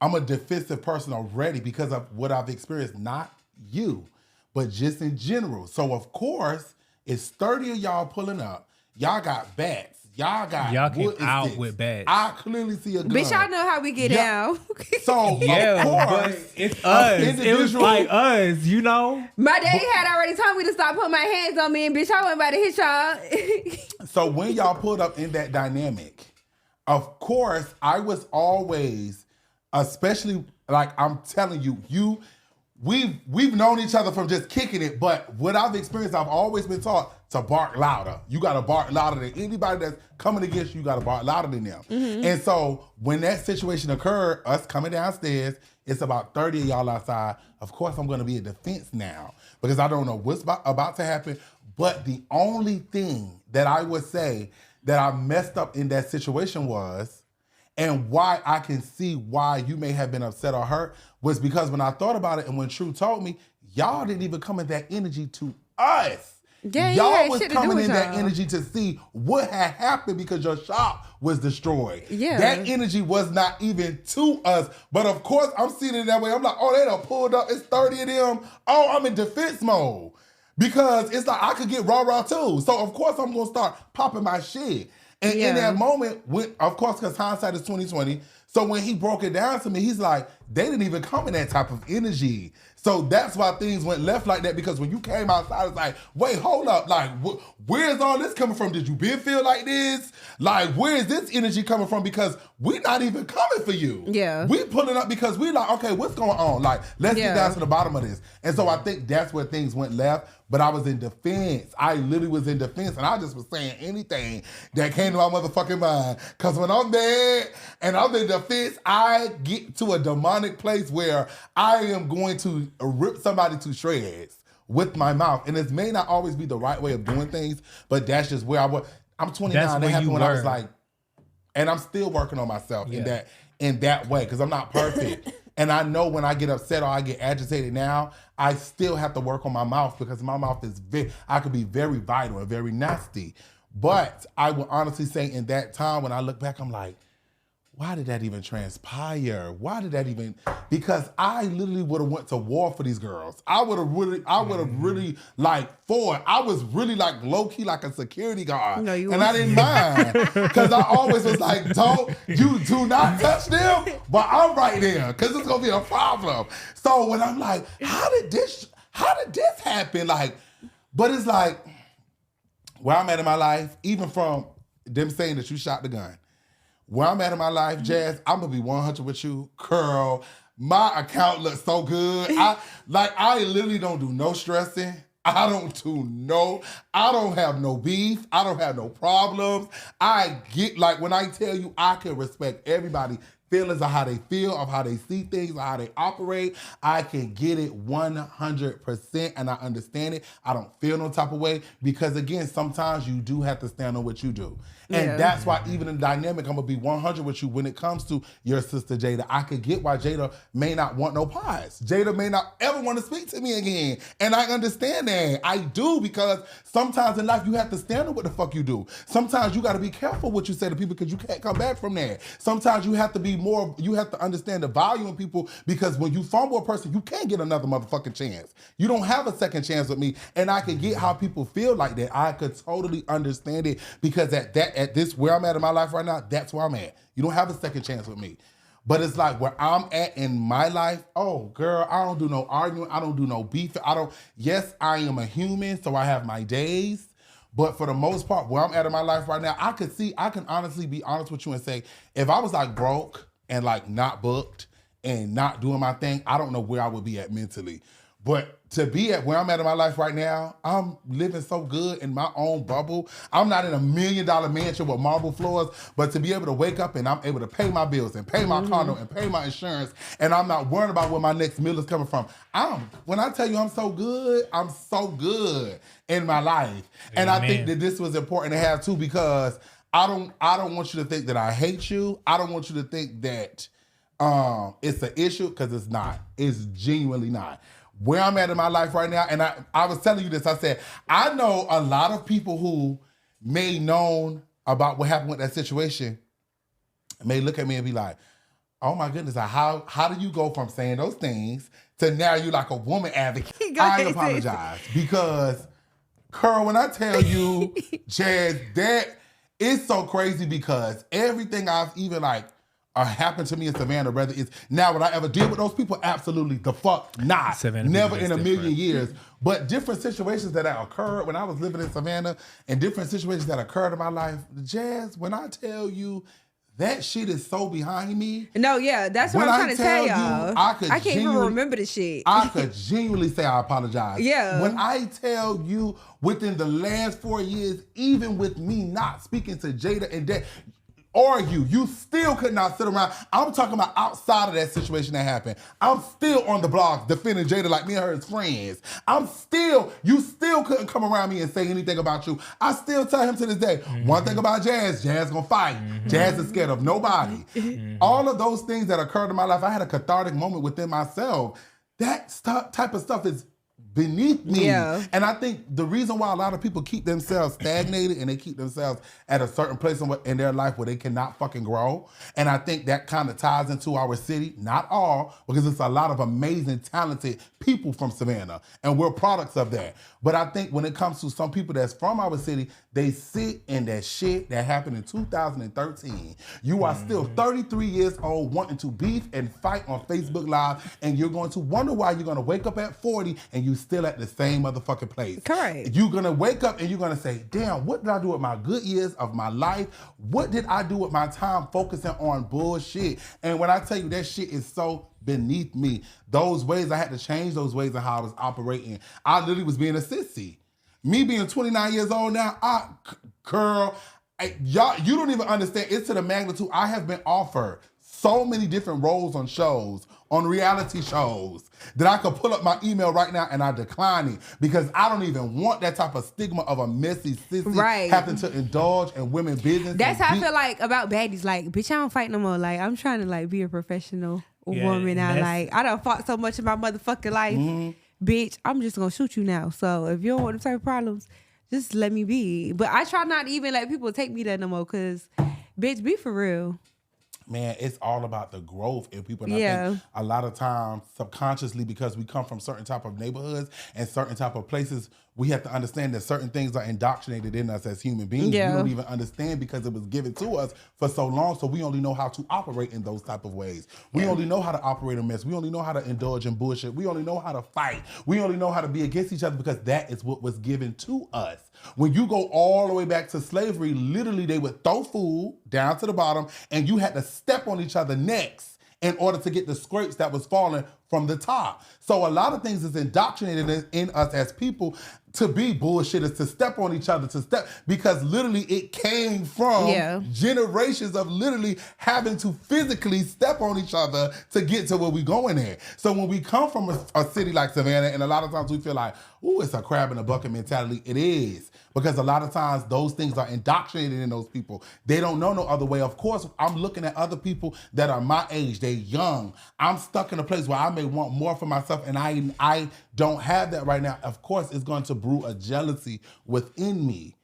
Speaker 2: I'm a defensive person already because of what I've experienced, not you, but just in general. So of course, it's 30 of y'all pulling up. Y'all got bats.
Speaker 3: Y'all came
Speaker 2: wood and
Speaker 3: out
Speaker 2: sticks.
Speaker 3: with bats.
Speaker 2: I clearly see a gun.
Speaker 1: Bitch, y'all know how we get down.
Speaker 2: So,
Speaker 3: Yeah,
Speaker 2: of
Speaker 3: but
Speaker 2: course,
Speaker 3: it's us. It was
Speaker 2: individual-
Speaker 3: like us, you know?
Speaker 1: My daddy had already told me to stop putting my hands on me, and bitch, I wasn't about to hit y'all.
Speaker 2: So when y'all pulled up in that dynamic, of course, I was always, especially like I'm telling you, we've known each other from just kicking it, but what I've experienced, I've always been taught to bark louder. You gotta bark louder than anybody that's coming against you. You gotta bark louder than them. And so when that situation occurred, us coming downstairs, it's about 30 of y'all outside. Of course, I'm gonna be in defense now because I don't know what's about to happen. But the only thing that I would say that I messed up in that situation was, and why I can see why you may have been upset or hurt, was because when I thought about it and when True told me, y'all didn't even come in that energy to us.
Speaker 1: Yeah,
Speaker 2: y'all was
Speaker 1: shit to do
Speaker 2: coming
Speaker 1: with
Speaker 2: in that
Speaker 1: y'all.
Speaker 2: energy to see what had happened because your shop was destroyed.
Speaker 1: Yeah.
Speaker 2: That energy was not even to us. But of course, I'm seeing it that way. I'm like, oh, they done pulled up. It's 30 of them. Oh, I'm in defense mode. Because it's like I could get raw too. So of course I'm gonna start popping my shit. And in that moment, of course, because hindsight is 20/20. So when he broke it down to me, he's like, they didn't even come in that type of energy. So that's why things went left like that. Because when you came outside, it's like, wait, hold up. Like, where's all this coming from? Did you been feel like this? Like, where is this energy coming from? Because we're not even coming for you.
Speaker 1: Yeah.
Speaker 2: We pulling up because we like, okay, what's going on? Like, let's get down to the bottom of this. And so I think that's where things went left. But I was in defense. I literally was in defense. And I just was saying anything that came to my motherfucking mind. Because when I'm mad and I'm in defense, I get to a demonic place where I am going to rip somebody to shreds with my mouth. And it may not always be the right way of doing things, but that's just where I was. I'm 29.
Speaker 3: That's
Speaker 2: That happened when I was
Speaker 3: learn.
Speaker 2: like, and I'm still working on myself in that way because I'm not perfect. And I know when I get upset or I get agitated now, I still have to work on my mouth because my mouth is I could be very vital and very nasty. But I will honestly say in that time when I look back, I'm like, why did that even transpire? Why did that even? Because I literally would have went to war for these girls. I would have really like fought. I was really like low key like a security guard.
Speaker 1: No, you
Speaker 2: and I didn't mind because I always was like, you do not touch them, but I'm right there because it's gonna be a problem. So when I'm like, how did this happen? Like, but it's like where I'm at in my life, even from them saying that you shot the gun. Where I'm at in my life, Jazz, I'm gonna be 100 with you. Girl, my account looks so good. I literally don't do no stressing. I don't have no beef. I don't have no problems. I get, like, when I tell you I can respect everybody feelings of how they feel, of how they see things, of how they operate. I can get it 100% and I understand it. I don't feel no type of way because, again, sometimes you do have to stand on what you do. And that's why even in the dynamic, I'm going to be 100 with you when it comes to your sister Jada. I could get why Jada may not want no pies. Jada may not ever want to speak to me again. And I understand that. I do, because sometimes in life you have to stand on what the fuck you do. Sometimes you got to be careful what you say to people because you can't come back from that. Sometimes you have to be more, you have to understand the value in people because when you fumble a person, you can't get another motherfucking chance. You don't have a second chance with me. And I could get how people feel like that. I could totally understand it because at this, where I'm at in my life right now, that's where I'm at. You don't have a second chance with me. But it's like where I'm at in my life, oh, girl, I don't do no arguing. I don't do no beef. Yes, I am a human, so I have my days. But for the most part, where I'm at in my life right now, I can honestly be honest with you and say, if I was like broke and like not booked and not doing my thing, I don't know where I would be at mentally. But to be at where I'm at in my life right now, I'm living so good in my own bubble. I'm not in $1 million mansion with marble floors, but to be able to wake up and I'm able to pay my bills and pay my condo and pay my insurance, and I'm not worrying about where my next meal is coming from. When I tell you I'm so good in my life. Amen. And I think that this was important to have too, because I don't want you to think that I hate you. I don't want you to think that it's an issue, because it's not. It's genuinely not. Where I'm at in my life right now, and I was telling you this, I said, I know a lot of people who may known about what happened with that situation may look at me and be like, oh my goodness, how do you go from saying those things to now you like a woman advocate? I apologize, because, Curl, when I tell you, Jazz, that It's so crazy because everything I've even happened to me in Savannah, whether it's now would I ever deal with those people? Absolutely the fuck not.
Speaker 3: Savannah
Speaker 2: Never
Speaker 3: people
Speaker 2: in a
Speaker 3: is
Speaker 2: million
Speaker 3: different.
Speaker 2: years. But different situations that occurred when I was living in Savannah and different situations that occurred in my life, Jazz, when I tell you that shit is so behind me.
Speaker 1: No, yeah, that's what
Speaker 2: When
Speaker 1: I'm
Speaker 2: I
Speaker 1: trying to tell y'all.
Speaker 2: I
Speaker 1: can't even remember the shit.
Speaker 2: I could genuinely say I apologize.
Speaker 1: Yeah.
Speaker 2: When I tell you within the last 4 years, even with me not speaking to Jada and that, or you still could not sit around. I'm talking about outside of that situation that happened. I'm still on the blogs defending Jada like me and her as friends. You still couldn't come around me and say anything about you. I still tell him to this day, one thing about Jazz gonna fight. Jazz is scared of nobody. All of those things that occurred in my life, I had a cathartic moment within myself. That type of stuff is beneath me.
Speaker 1: Yeah.
Speaker 2: And I think the reason why a lot of people keep themselves stagnated and they keep themselves at a certain place in their life where they cannot fucking grow. And I think that kind of ties into our city, not all, because it's a lot of amazing, talented people from Savannah. And we're products of that. But I think when it comes to some people that's from our city, they sit in that shit that happened in 2013. You are still 33 years old wanting to beef and fight on Facebook Live, and you're going to wonder why you're going to wake up at 40 and you still at the same motherfucking place.
Speaker 1: Correct.
Speaker 2: You're going to wake up and you're going to say, damn, what did I do with my good years of my life? What did I do with my time focusing on bullshit? And when I tell you that shit is so beneath me, those ways I had to change those ways of how I was operating. I literally was being a sissy. Me being 29 years old now, y'all, you don't even understand. It's to the magnitude I have been offered so many different roles on shows, on reality shows, that I could pull up my email right now and I decline it because I don't even want that type of stigma of a messy sissy having to indulge in women's business.
Speaker 1: That's how I feel like about baddies. Like, bitch, I don't fight no more. Like, I'm trying to like be a professional woman now. Like, I done fought so much in my motherfucking life. Bitch, I'm just gonna shoot you now. So if you don't want them type of problems, just let me be. But I try not to even let people take me there no more because, bitch, be for real.
Speaker 2: Man, it's all about the growth in people. And I think a lot of times, subconsciously, because we come from certain type of neighborhoods and certain type of places, we have to understand that certain things are indoctrinated in us as human beings. We don't even understand because it was given to us for so long, so we only know how to operate in those type of ways. We only know how to operate a mess. We only know how to indulge in bullshit. We only know how to fight. We only know how to be against each other because that is what was given to us. When you go all the way back to slavery, literally they would throw food down to the bottom and you had to step on each other's necks in order to get the scrapes that was falling from the top. So a lot of things is indoctrinated in us as people to be bullshitters, to step on each other, because literally it came from generations of literally having to physically step on each other to get to where we going at. So when we come from a city like Savannah, and a lot of times we feel like, ooh, it's a crab in a bucket mentality. It is. Because a lot of times those things are indoctrinated in those people. They don't know no other way. Of course, I'm looking at other people that are my age. They're young. I'm stuck in a place where I may want more for myself and I don't have that right now. Of course, it's going to brew a jealousy within me.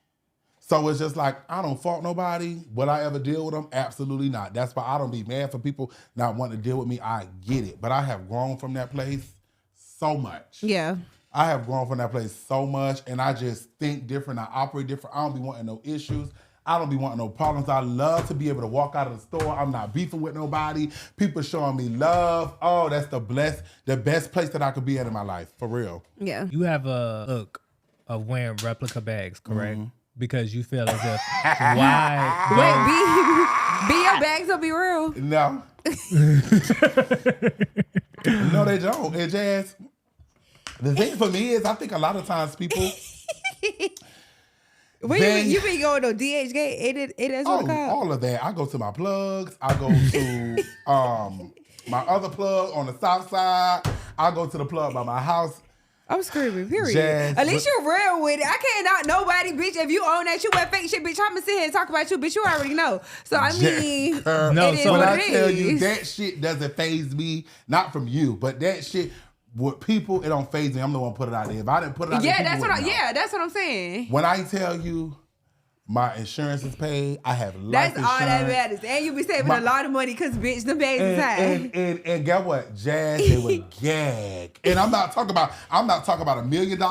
Speaker 2: So it's just like, I don't fault nobody. Will I ever deal with them? Absolutely not. That's why I don't be mad for people not wanting to deal with me. I get it. But I have grown from that place so much.
Speaker 1: Yeah.
Speaker 2: I have grown from that place so much, and I just think different. I operate different. I don't be wanting no issues. I don't be wanting no problems. I love to be able to walk out of the store. I'm not beefing with nobody. People showing me love. Oh, that's the best place that I could be at in my life, for real.
Speaker 1: Yeah.
Speaker 3: You have a look of wearing replica bags, correct? Because you feel as if why?
Speaker 1: Wait, be your bags will be real.
Speaker 2: No. No, they don't. And Jazz, the thing for me is I think a lot of times people...
Speaker 1: Where you been going to DH Gate? It is what
Speaker 2: all of that. I go to my plugs. I go to my other plug on the south side. I go to the plug by my house.
Speaker 1: I'm screaming, period.
Speaker 2: Jazz,
Speaker 1: at least you're real with it. I can't not nobody, bitch. If you own that, you wear fake shit, bitch. I'm gonna sit here and talk about you, bitch. You already know. So I mean, it is
Speaker 2: when
Speaker 1: what
Speaker 2: I
Speaker 1: it
Speaker 2: tell
Speaker 1: is.
Speaker 2: you that shit doesn't faze me, not from you, but that shit with people, it don't faze me. I'm the one put it out there. If I didn't put it out there,
Speaker 1: that's what I'm saying.
Speaker 2: When I tell you my insurance is paid, I have life
Speaker 1: That's
Speaker 2: insurance.
Speaker 1: all that matters. And you be saving a lot of money because, bitch, the bags is high.
Speaker 2: And guess what? Jazz, they would gag. And I'm not talking about $1 million.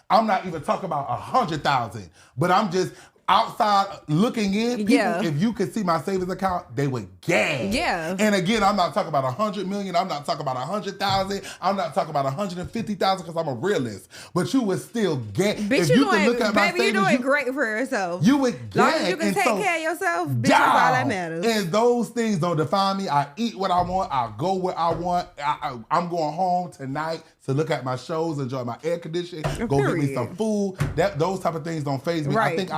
Speaker 2: I'm not even talking about 100,000. But I'm just, outside looking in, people,
Speaker 1: Yeah.
Speaker 2: if you could see my savings account, they would gag.
Speaker 1: Yeah.
Speaker 2: And again, I'm not talking about 100 million. I'm not talking about 100,000. I'm not talking about 150,000 because I'm a realist. But you would still gag.
Speaker 1: Bitch,
Speaker 2: If
Speaker 1: you
Speaker 2: you
Speaker 1: doing,
Speaker 2: could look at my
Speaker 1: baby, you
Speaker 2: savings,
Speaker 1: doing great for yourself.
Speaker 2: you would gag.
Speaker 1: Long as you can
Speaker 2: And
Speaker 1: take
Speaker 2: so,
Speaker 1: care of yourself, bitch, that's all that matters.
Speaker 2: and those things don't define me. I eat what I want. I go where I want. I'm going home tonight to look at my shows, enjoy my air conditioning, go get me some food. Those type of things don't faze me.
Speaker 1: Right.
Speaker 2: I think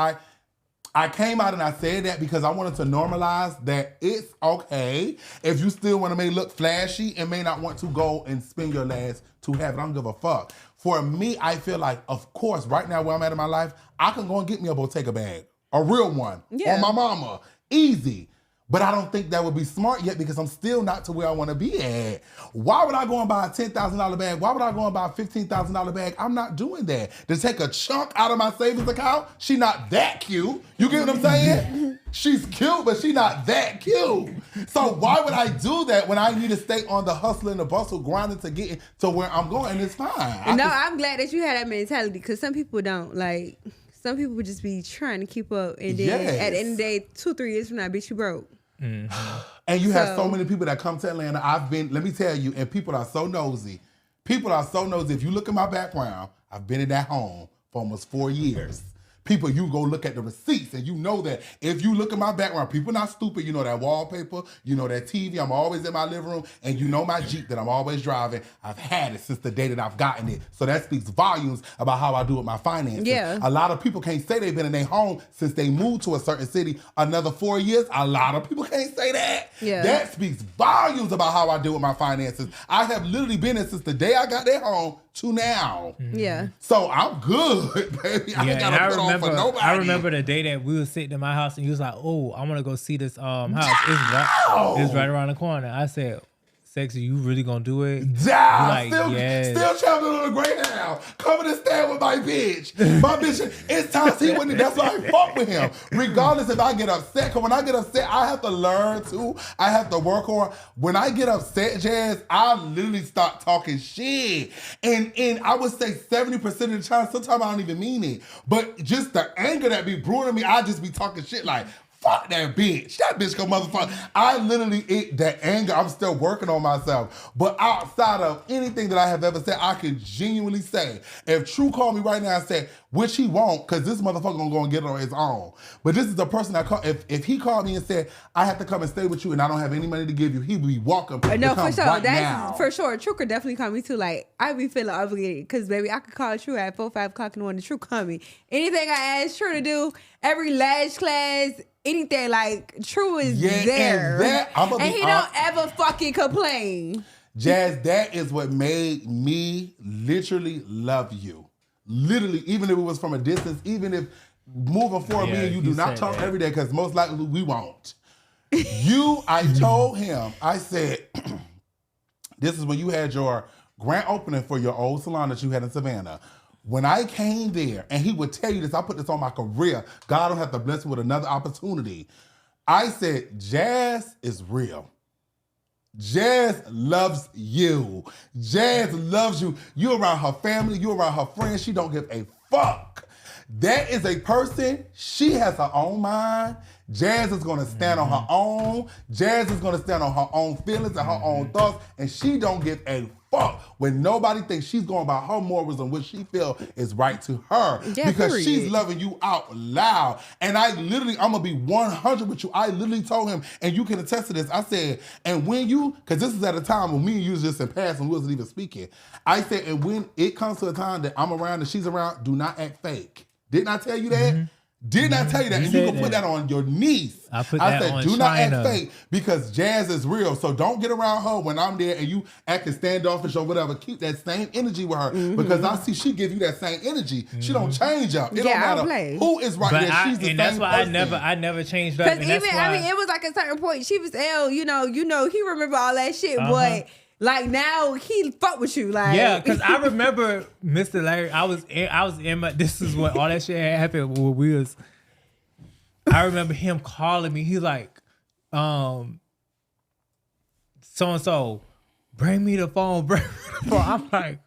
Speaker 2: I came out and I said that because I wanted to normalize that it's okay if you still want to make it look flashy and may not want to go and spend your last to have it. I don't give a fuck. For me, I feel like, of course, right now where I'm at in my life, I can go and get me a Bottega bag, a real one, on my mama, easy. But I don't think that would be smart yet because I'm still not to where I want to be at. Why would I go and buy a $10,000 bag? Why would I go and buy a $15,000 bag? I'm not doing that. To take a chunk out of my savings account, she not that cute. You get what I'm saying? She's cute, but she not that cute. So why would I do that when I need to stay on the hustle and the bustle, grinding to get to where I'm going? And it's fine.
Speaker 1: I'm glad that you had that mentality because some people don't. Like, some people would just be trying to keep up. And then at the end of the day, 2-3 years from now, bitch, you broke.
Speaker 3: Mm-hmm.
Speaker 2: And you have so many people that come to Atlanta. Let me tell you, and people are so nosy. People are so nosy. If you look at my background, I've been in that home for almost 4 years. People, you go look at the receipts and you know that if you look at my background, people not stupid. You know that wallpaper, you know that TV. I'm always in my living room and you know my Jeep that I'm always driving. I've had it since the day that I've gotten it. So that speaks volumes about how I do with my finances.
Speaker 1: Yeah.
Speaker 2: A lot of people can't say they've been in their home since they moved to a certain city another 4 years. A lot of people can't say that.
Speaker 1: Yeah.
Speaker 2: That speaks volumes about how I deal with my finances. I have literally been in since the day I got that home to now.
Speaker 1: Yeah.
Speaker 2: So I'm good, baby. I ain't got to put on for nobody.
Speaker 3: I remember the day that we were sitting in my house and you was like, oh, I want to go see this house. It's right around the corner. I said, Sexy, you really gonna do it?
Speaker 2: Down.
Speaker 3: Like,
Speaker 2: still traveling on the Greyhound. Coming to stand with my bitch. My bitch, it's time to see when that's why I fuck with him. Regardless if I get upset. Because when I get upset, I have to learn to. I have to work on. When I get upset, Jazz, I literally start talking shit. And I would say 70% of the time, sometimes I don't even mean it. But just the anger that be brewing in me, I just be talking shit like, fuck that bitch. That bitch go motherfucker. I literally eat that anger. I'm still working on myself. But outside of anything that I have ever said, I can genuinely say, if True called me right now and said, which he won't, because this motherfucker gonna go and get it on his own. But this is the person that called. If he called me and said, I have to come and stay with you and I don't have any money to give you, he would be welcome.
Speaker 1: No, for sure.
Speaker 2: Right
Speaker 1: That's
Speaker 2: now.
Speaker 1: for sure. True could definitely call me too. Like, I be feeling obligated because, baby, I could call True at 4, 5 o'clock in the morning. True call me. Anything I ask True to do, every lash class, anything, like, True is there. And he don't ever fucking complain.
Speaker 2: Jazz, that is what made me literally love you. Literally, even if it was from a distance, even if moving forward, me and you do not talk every day, because most likely we won't. I told him, I said, this is when you had your grand opening for your old salon that you had in Savannah. When I came there, and he would tell you this, I put this on my career. God don't have to bless me with another opportunity. I said, Jazz is real. Jazz loves you. Jazz loves you. You around her family, you around her friends. She don't give a fuck. That is a person, she has her own mind. Jazz is gonna stand on her own. Jazz is gonna stand on her own feelings and her own thoughts. And she don't give a fuck when nobody thinks she's going by her morals and what she feel is right to her.
Speaker 1: Yeah,
Speaker 2: because she's loving you out loud. And I'm gonna be 100 with you. I literally told him, and you can attest to this, I said, and when you, because this is at a time when me and you was just in past and we wasn't even speaking. I said, and when it comes to a time that I'm around and she's around, do not act fake. Didn't I tell you that? Didn't I tell you that? And you can put that on your niece.
Speaker 3: I said,
Speaker 2: do not act fake because Jazz is real. So don't get around her when I'm there and you acting standoffish or whatever. Keep that same energy with her because I see she give you that same energy. She don't change up. It don't matter who is right there. She's the same
Speaker 3: that's why
Speaker 2: person.
Speaker 3: I never changed up.
Speaker 1: Because even, I mean, it was like a certain point. She was ill, you know, he remember all that shit, but like now he fuck with you, like
Speaker 3: because I remember Mr. Larry. I was in my. This is what all that shit had happened when we was. I remember him calling me. He's like, so and so, bring me the phone. I'm like,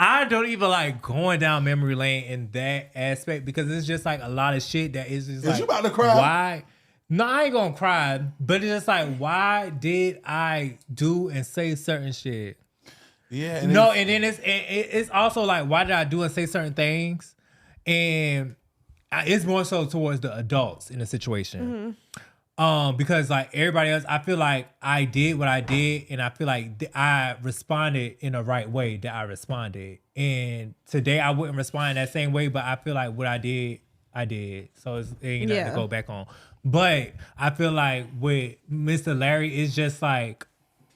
Speaker 3: I don't even like going down memory lane in that aspect because it's just like a lot of shit that is just like.
Speaker 2: You about to cry?
Speaker 3: Why? No, I ain't gonna cry, but it's just like, why did I do and say certain shit?
Speaker 2: Yeah.
Speaker 3: And then it's also like, why did I do and say certain things? And it's more so towards the adults in the situation. Because like everybody else, I feel like I did what I did, and I feel like I responded in the right way that I responded. And today I wouldn't respond that same way, but I feel like what I did. So it ain't nothing to go back on. But I feel like with Mr. Larry, it's just like,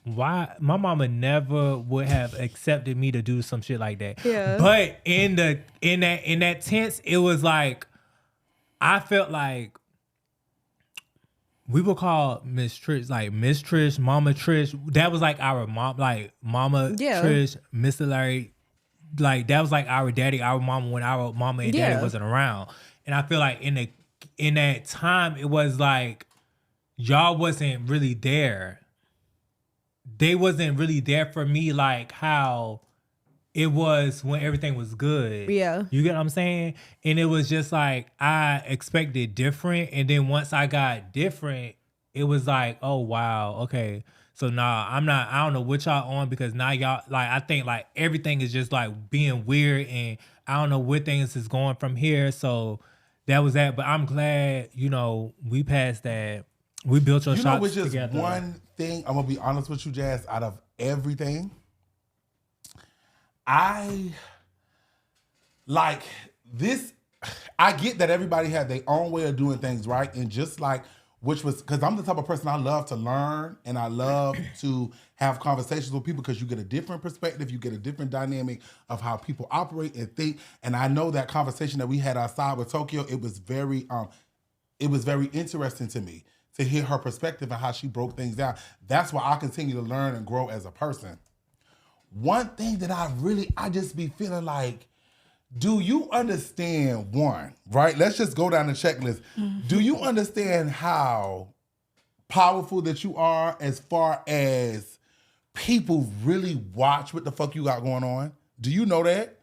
Speaker 3: why my mama never would have accepted me to do some shit like that.
Speaker 1: Yeah.
Speaker 3: But in that tense, it was like I felt like we would call Miss Trish, like Miss Trish, Mama Trish. That was like our mom, like Mama Trish, Mr. Larry. Like that was like our daddy, our mama when our mama and daddy wasn't around. And I feel like in that time, it was like y'all wasn't really there. They wasn't really there for me like how it was when everything was good.
Speaker 1: Yeah.
Speaker 3: You get what I'm saying? And it was just like I expected different. And then once I got different, it was like, oh wow, okay. So I don't know what y'all on because now y'all like I think like everything is just like being weird and I don't know where things is going from here. So that was that. But I'm glad, we passed that. We built your shots
Speaker 2: which is
Speaker 3: together.
Speaker 2: one thing, I'm gonna be honest with you, Jazz, out of everything, I like this. I get that everybody had their own way of doing things, right? And just like, which was, because I'm the type of person I love to learn and I love to have conversations with people because you get a different perspective, you get a different dynamic of how people operate and think. And I know that conversation that we had outside with Tokyo, it was very interesting to me to hear her perspective and how she broke things down. That's why I continue to learn and grow as a person. One thing that I just be feeling like, do you understand one, right? Let's just go down the checklist. Mm-hmm. Do you understand how powerful that you are as far as people really watch what the fuck you got going on? Do you know that?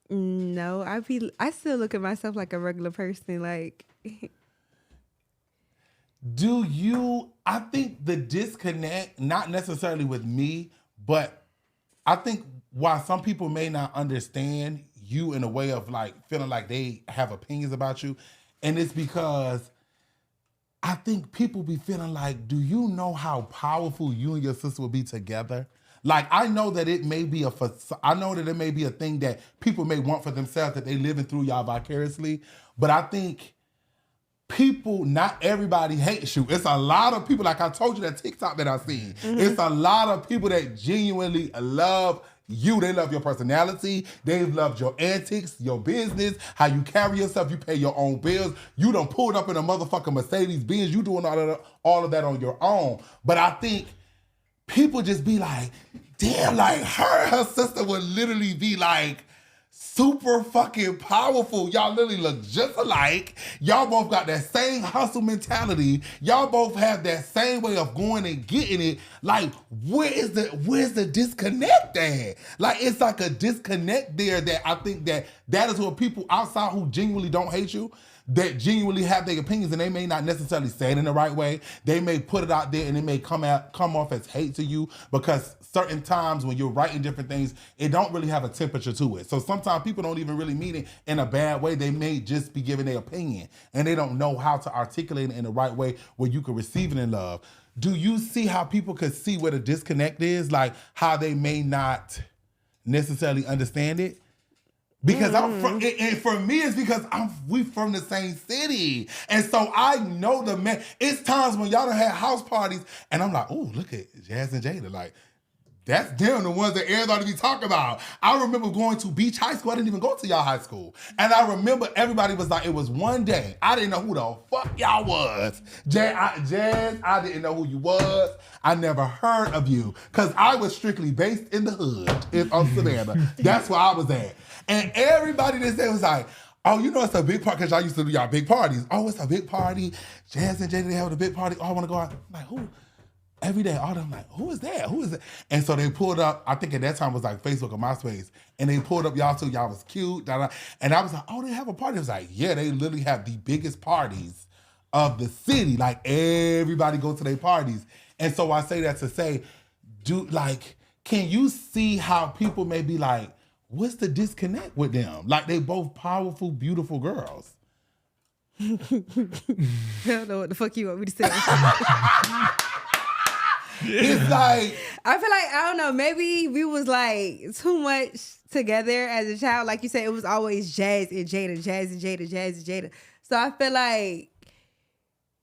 Speaker 1: No, I still look at myself like a regular person, like...
Speaker 2: I think the disconnect, not necessarily with me, but I think why some people may not understand you in a way of like feeling like they have opinions about you, and it's because I think people be feeling like, do you know how powerful you and your sister will be together? Like, I know that it may be a thing that people may want for themselves, that they living through y'all vicariously, but I think people, not everybody hates you. It's a lot of people, like I told you that TikTok that I seen. Mm-hmm. It's a lot of people that genuinely love you. They love your personality. They love your antics, your business, how you carry yourself. You pay your own bills. You done pulled up in a motherfucking Mercedes Benz. You doing all of that on your own. But I think people just be like, damn, like her sister would literally be like, super fucking powerful. Y'all literally look just alike. Y'all both got that same hustle mentality. Y'all both have that same way of going and getting it. Like, where's the disconnect at? Like, it's like a disconnect there that I think that is what people outside who genuinely don't hate you, that genuinely have their opinions, and they may not necessarily say it in the right way. They may put it out there and it may come off as hate to you because certain times when you're writing different things, it don't really have a temperature to it. So sometimes people don't even really mean it in a bad way. They may just be giving their opinion and they don't know how to articulate it in the right way where you can receive it in love. Do you see how people could see where the disconnect is? Like how they may not necessarily understand it? Because and for me, it's because we from the same city. And so I know the man. It's times when y'all done had house parties and I'm like, oh, look at Jazz and Jada. Like, that's them, the ones that everybody be talking about. I remember going to Beach High School. I didn't even go to y'all high school. And I remember everybody was like, it was one day. I didn't know who the fuck y'all was. Jazz, I didn't know who you was. I never heard of you. Because I was strictly based in the hood of Savannah. That's where I was at. And everybody that said was like, oh, you know it's a big party, because y'all used to do y'all big parties. Oh, it's a big party. Jazz and Jada, they have a big party. Oh, I want to go out. I'm like, who? every day, all them like, who is that? Who is it? And so they pulled up, I think at that time it was like Facebook or MySpace, and they pulled up y'all too, y'all was cute. And I was like, oh, they have a party. It was like, yeah, they literally have the biggest parties of the city. Like everybody go to their parties. And so I say that to say, can you see how people may be like, what's the disconnect with them? Like they both powerful, beautiful girls.
Speaker 1: I don't know what the fuck you want me to say.
Speaker 2: It's like,
Speaker 1: I feel like, I don't know, maybe we was like too much together as a child. Like you said, it was always Jazz and Jada, Jazz and Jada, Jazz and Jada. So I feel like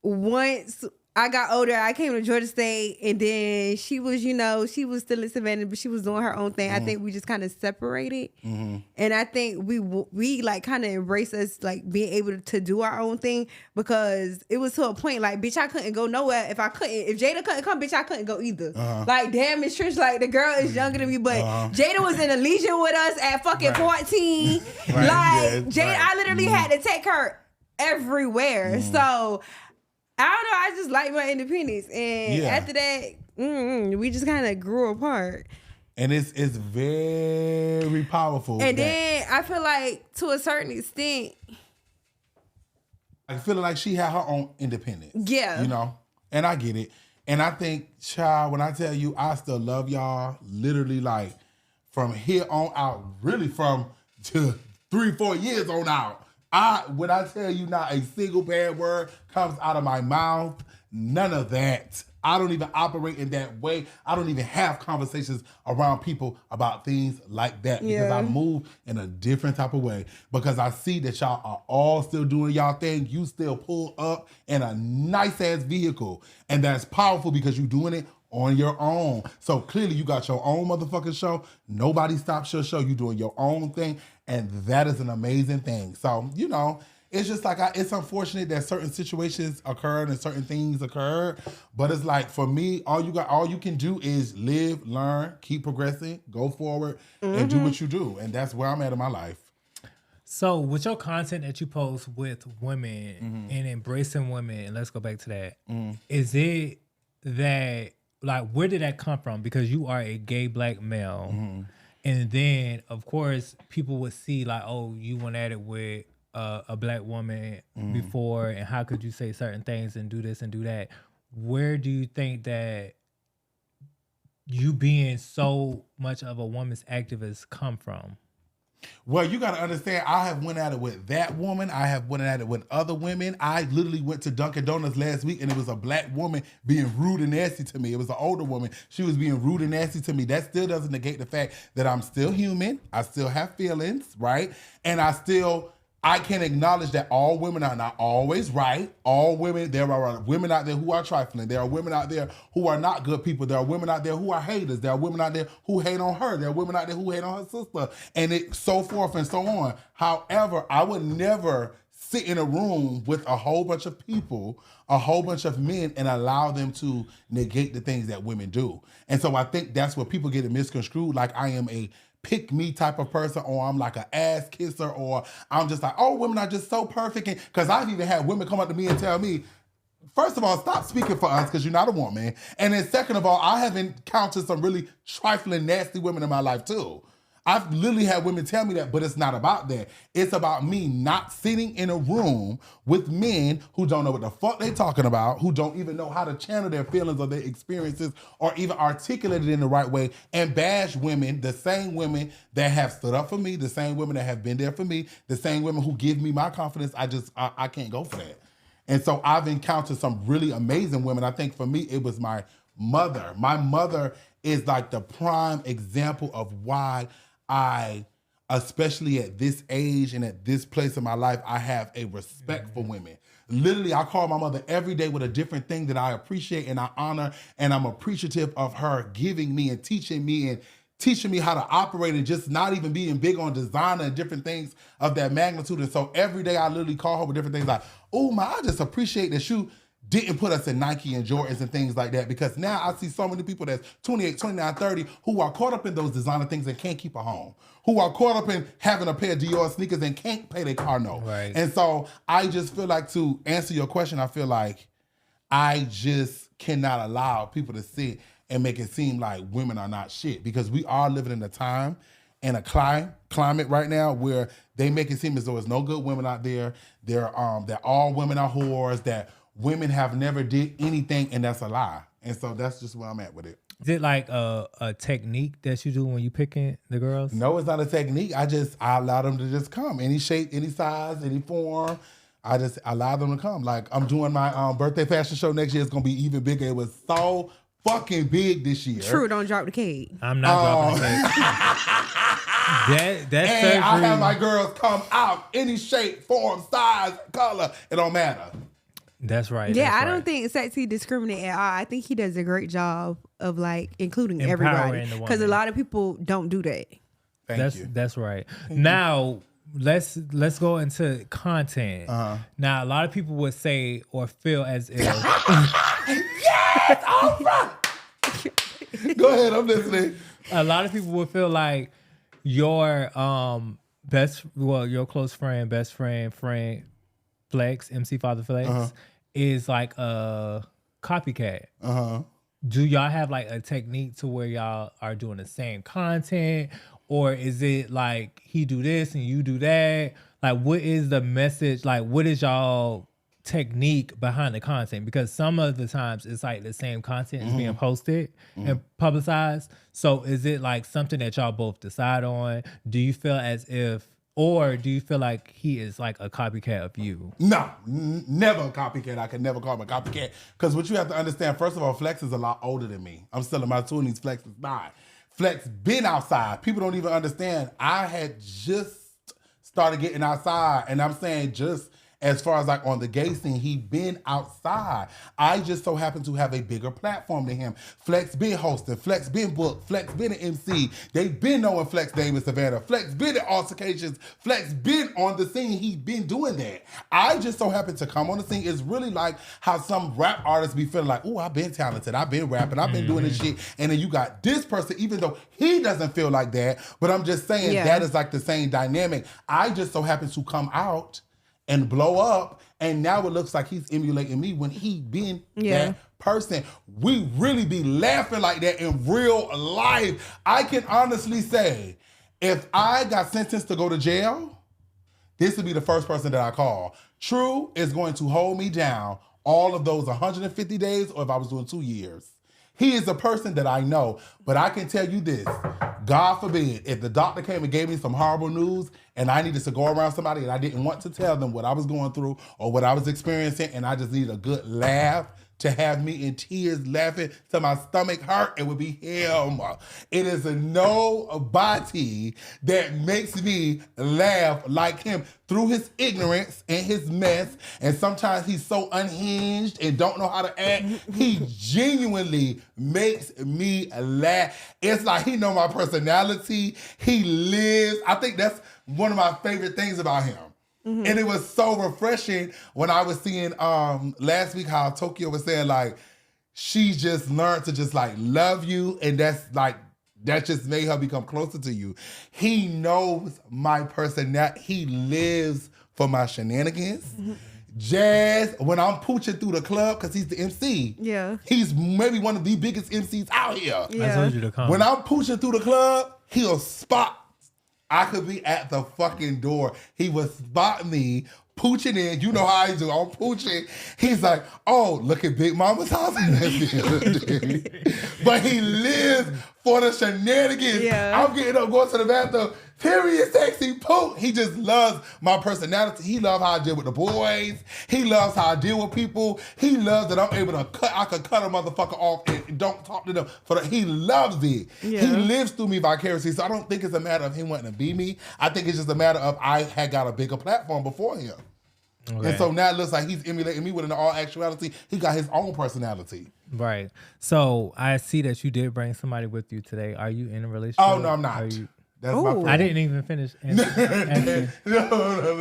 Speaker 1: once I got older, I came to Georgia State, and then she was, she was still in Savannah, but she was doing her own thing. I think we just kind of separated. And I think we like kind of embraced us like being able to do our own thing, because it was to a point like, bitch, I couldn't go nowhere if Jada couldn't come, bitch, I couldn't go either. Like, damn, it's Trish, like the girl is younger than me, but Jada was in a legion with us at fucking 14. Jada, I literally had to take her everywhere. So I don't know. I just like my independence, and after that, we just kind of grew apart.
Speaker 2: And it's very powerful.
Speaker 1: And then I feel like, to a certain extent,
Speaker 2: I feel like she had her own independence.
Speaker 1: Yeah,
Speaker 2: and I get it. And I think, child, when I tell you, I still love y'all. Literally, like from here on out, really from 3-4 years on out. When I tell you not a single bad word comes out of my mouth, none of that. I don't even operate in that way. I don't even have conversations around people about things like that, because I move in a different type of way. Because I see that y'all are all still doing y'all thing. You still pull up in a nice ass vehicle, and that's powerful because you're doing it on your own. So clearly you got your own motherfucking show. Nobody stops your show. You doing your own thing. And that is an amazing thing. So, it's just like, it's unfortunate that certain situations occurred and certain things occurred. But it's like, for me, all you can do is live, learn, keep progressing, go forward, and do what you do. And that's where I'm at in my life.
Speaker 3: So with your content that you post with women and embracing women, and let's go back to that, is it that, like, where did that come from? Because you are a gay black male. And then, of course, people would see like, oh, you went at it with a black woman before, and how could you say certain things and do this and do that? Where do you think that you being so much of a woman's activist come from?
Speaker 2: Well, you got to understand, I have went at it with that woman. I have went at it with other women. I literally went to Dunkin' Donuts last week, and it was a black woman being rude and nasty to me. It was an older woman. She was being rude and nasty to me. That still doesn't negate the fact that I'm still human. I still have feelings, right? And I can acknowledge that all women are not always right. All women, there are women out there who are trifling. There are women out there who are not good people. There are women out there who are haters. There are women out there who hate on her. There are women out there who hate on her sister, and it so forth and so on. However, I would never sit in a room with a whole bunch of people, a whole bunch of men, and allow them to negate the things that women do. And so I think that's where people get it misconstrued, like I am a pick me type of person, or I'm like an ass kisser, or I'm just like, oh, women are just so perfect. Because I've even had women come up to me and tell me, first of all, stop speaking for us because you're not a woman. And then second of all, I have encountered some really trifling, nasty women in my life too. I've literally had women tell me that, but it's not about that. It's about me not sitting in a room with men who don't know what the fuck they talking about, who don't even know how to channel their feelings or their experiences or even articulate it in the right way, and bash women, the same women that have stood up for me, the same women that have been there for me, the same women who give me my confidence. I can't go for that. And so I've encountered some really amazing women. I think for me, it was my mother. My mother is like the prime example of why I, especially at this age and at this place in my life, I have a respect for women. Literally, I call my mother every day with a different thing that I appreciate and I honor, and I'm appreciative of her giving me and teaching me how to operate, and just not even being big on designer and different things of that magnitude. And so every day I literally call her with different things like, oh my, I just appreciate that you didn't put us in Nike and Jordans and things like that, because now I see so many people that's 28, 29, 30 who are caught up in those designer things and can't keep a home, who are caught up in having a pair of Dior sneakers and can't pay their car note.
Speaker 3: Right.
Speaker 2: And so I just feel like, to answer your question, I feel like I just cannot allow people to sit and make it seem like women are not shit, because we are living in a time and a climate right now where they make it seem as though there's no good women out there. That all women are whores, that women have never did anything, and that's a lie. And so that's just where I'm at with it.
Speaker 3: Is it like a technique that you do when you picking the girls?
Speaker 2: No, it's not a technique. I allow them to just come. Any shape, any size, any form. I just allow them to come. Like, I'm doing my birthday fashion show next year. It's going to be even bigger. It was so fucking big this year.
Speaker 1: True, don't drop the cake.
Speaker 3: I'm not dropping the cake. That's
Speaker 2: and I have my girls come out. Any shape, form, size, color. It don't matter.
Speaker 3: That's right.
Speaker 1: Yeah,
Speaker 3: that's
Speaker 1: I don't
Speaker 3: right.
Speaker 1: think Sexy discriminate at all. I think he does a great job of like including
Speaker 3: Empowering
Speaker 1: everybody,
Speaker 3: the
Speaker 1: because a
Speaker 3: woman.
Speaker 1: lot of people don't do that.
Speaker 2: Thank you.
Speaker 3: That's right. Now let's go into content. Now a lot of people would say or feel as if
Speaker 2: Yes, all right. Go ahead, I'm listening.
Speaker 3: a lot of people would feel like your your close friend, best friend, Flex, MC Father Flex, is like a copycat. Do y'all have like a technique to where y'all are doing the same content, or is it like he do this and you do that? Like, what is the message? Like, what is y'all technique behind the content? Because some of the times it's like the same content is being posted and publicized. So is it like something that y'all both decide on? Do you feel as if, or do you feel like he is like a copycat of you?
Speaker 2: No, never a copycat. I can never call him a copycat. Because what you have to understand, first of all, Flex is a lot older than me. I'm still in my 20s. Flex is 9. Flex been outside. People don't even understand. I had just started getting outside. And I'm saying just as far as like on the gay scene, he been outside. I just so happen to have a bigger platform than him. Flex been hosting. Flex been booked. Flex been an MC. They been knowing Flex name in Savannah. Flex been at altercations. Flex been on the scene. He been doing that. I just so happen to come on the scene. It's really like how some rap artists be feeling like, oh, I've been talented. I've been rapping. I've been doing this shit. And then you got this person, even though he doesn't feel like that, but I'm just saying that is like the same dynamic. I just so happen to come out and blow up, and now it looks like he's emulating me when he been that person. We really be laughing like that in real life. I can honestly say, if I got sentenced to go to jail, this would be the first person that I call. True is going to hold me down all of those 150 days, or if I was doing 2 years. He is a person that I know, but I can tell you this, God forbid, if the doctor came and gave me some horrible news and I needed to go around somebody and I didn't want to tell them what I was going through or what I was experiencing, and I just needed a good laugh to have me in tears laughing till my stomach hurt, it would be him. It is a nobody that makes me laugh like him through his ignorance and his mess. And sometimes he's so unhinged and don't know how to act. He genuinely makes me laugh. It's like he know my personality. He lives. I think that's one of my favorite things about him. And it was so refreshing when I was seeing last week how Tokyo was saying like she just learned to just like love you, and that just made her become closer to you. He knows my personality. He lives for my shenanigans. Jazz, when I'm pooching through the club, because he's the MC. Yeah. He's maybe one of the biggest MCs out here.
Speaker 3: I told you to come.
Speaker 2: When I'm pooching through the club, he'll spot. I could be at the fucking door. He would spot me pooching in. You know how I do. I'm pooching. He's like, oh, look at Big Mama's house in that building. But he lives for the shenanigans. Yeah. I'm getting up, going to the bathroom. Period, sexy, poop. He just loves my personality. He loves how I deal with the boys. He loves how I deal with people. He loves that I'm able to I could cut a motherfucker off and don't talk to them. He loves it. Yeah. He lives through me vicariously. So I don't think it's a matter of him wanting to be me. I think it's just a matter of I had got a bigger platform before him. Okay. And so now it looks like he's emulating me, when in all actuality, he got his own personality.
Speaker 3: Right. So I see that you did bring somebody with you today. Are you in a relationship?
Speaker 2: Oh, no, I'm not. That's my friend.
Speaker 3: I didn't even finish.
Speaker 2: No,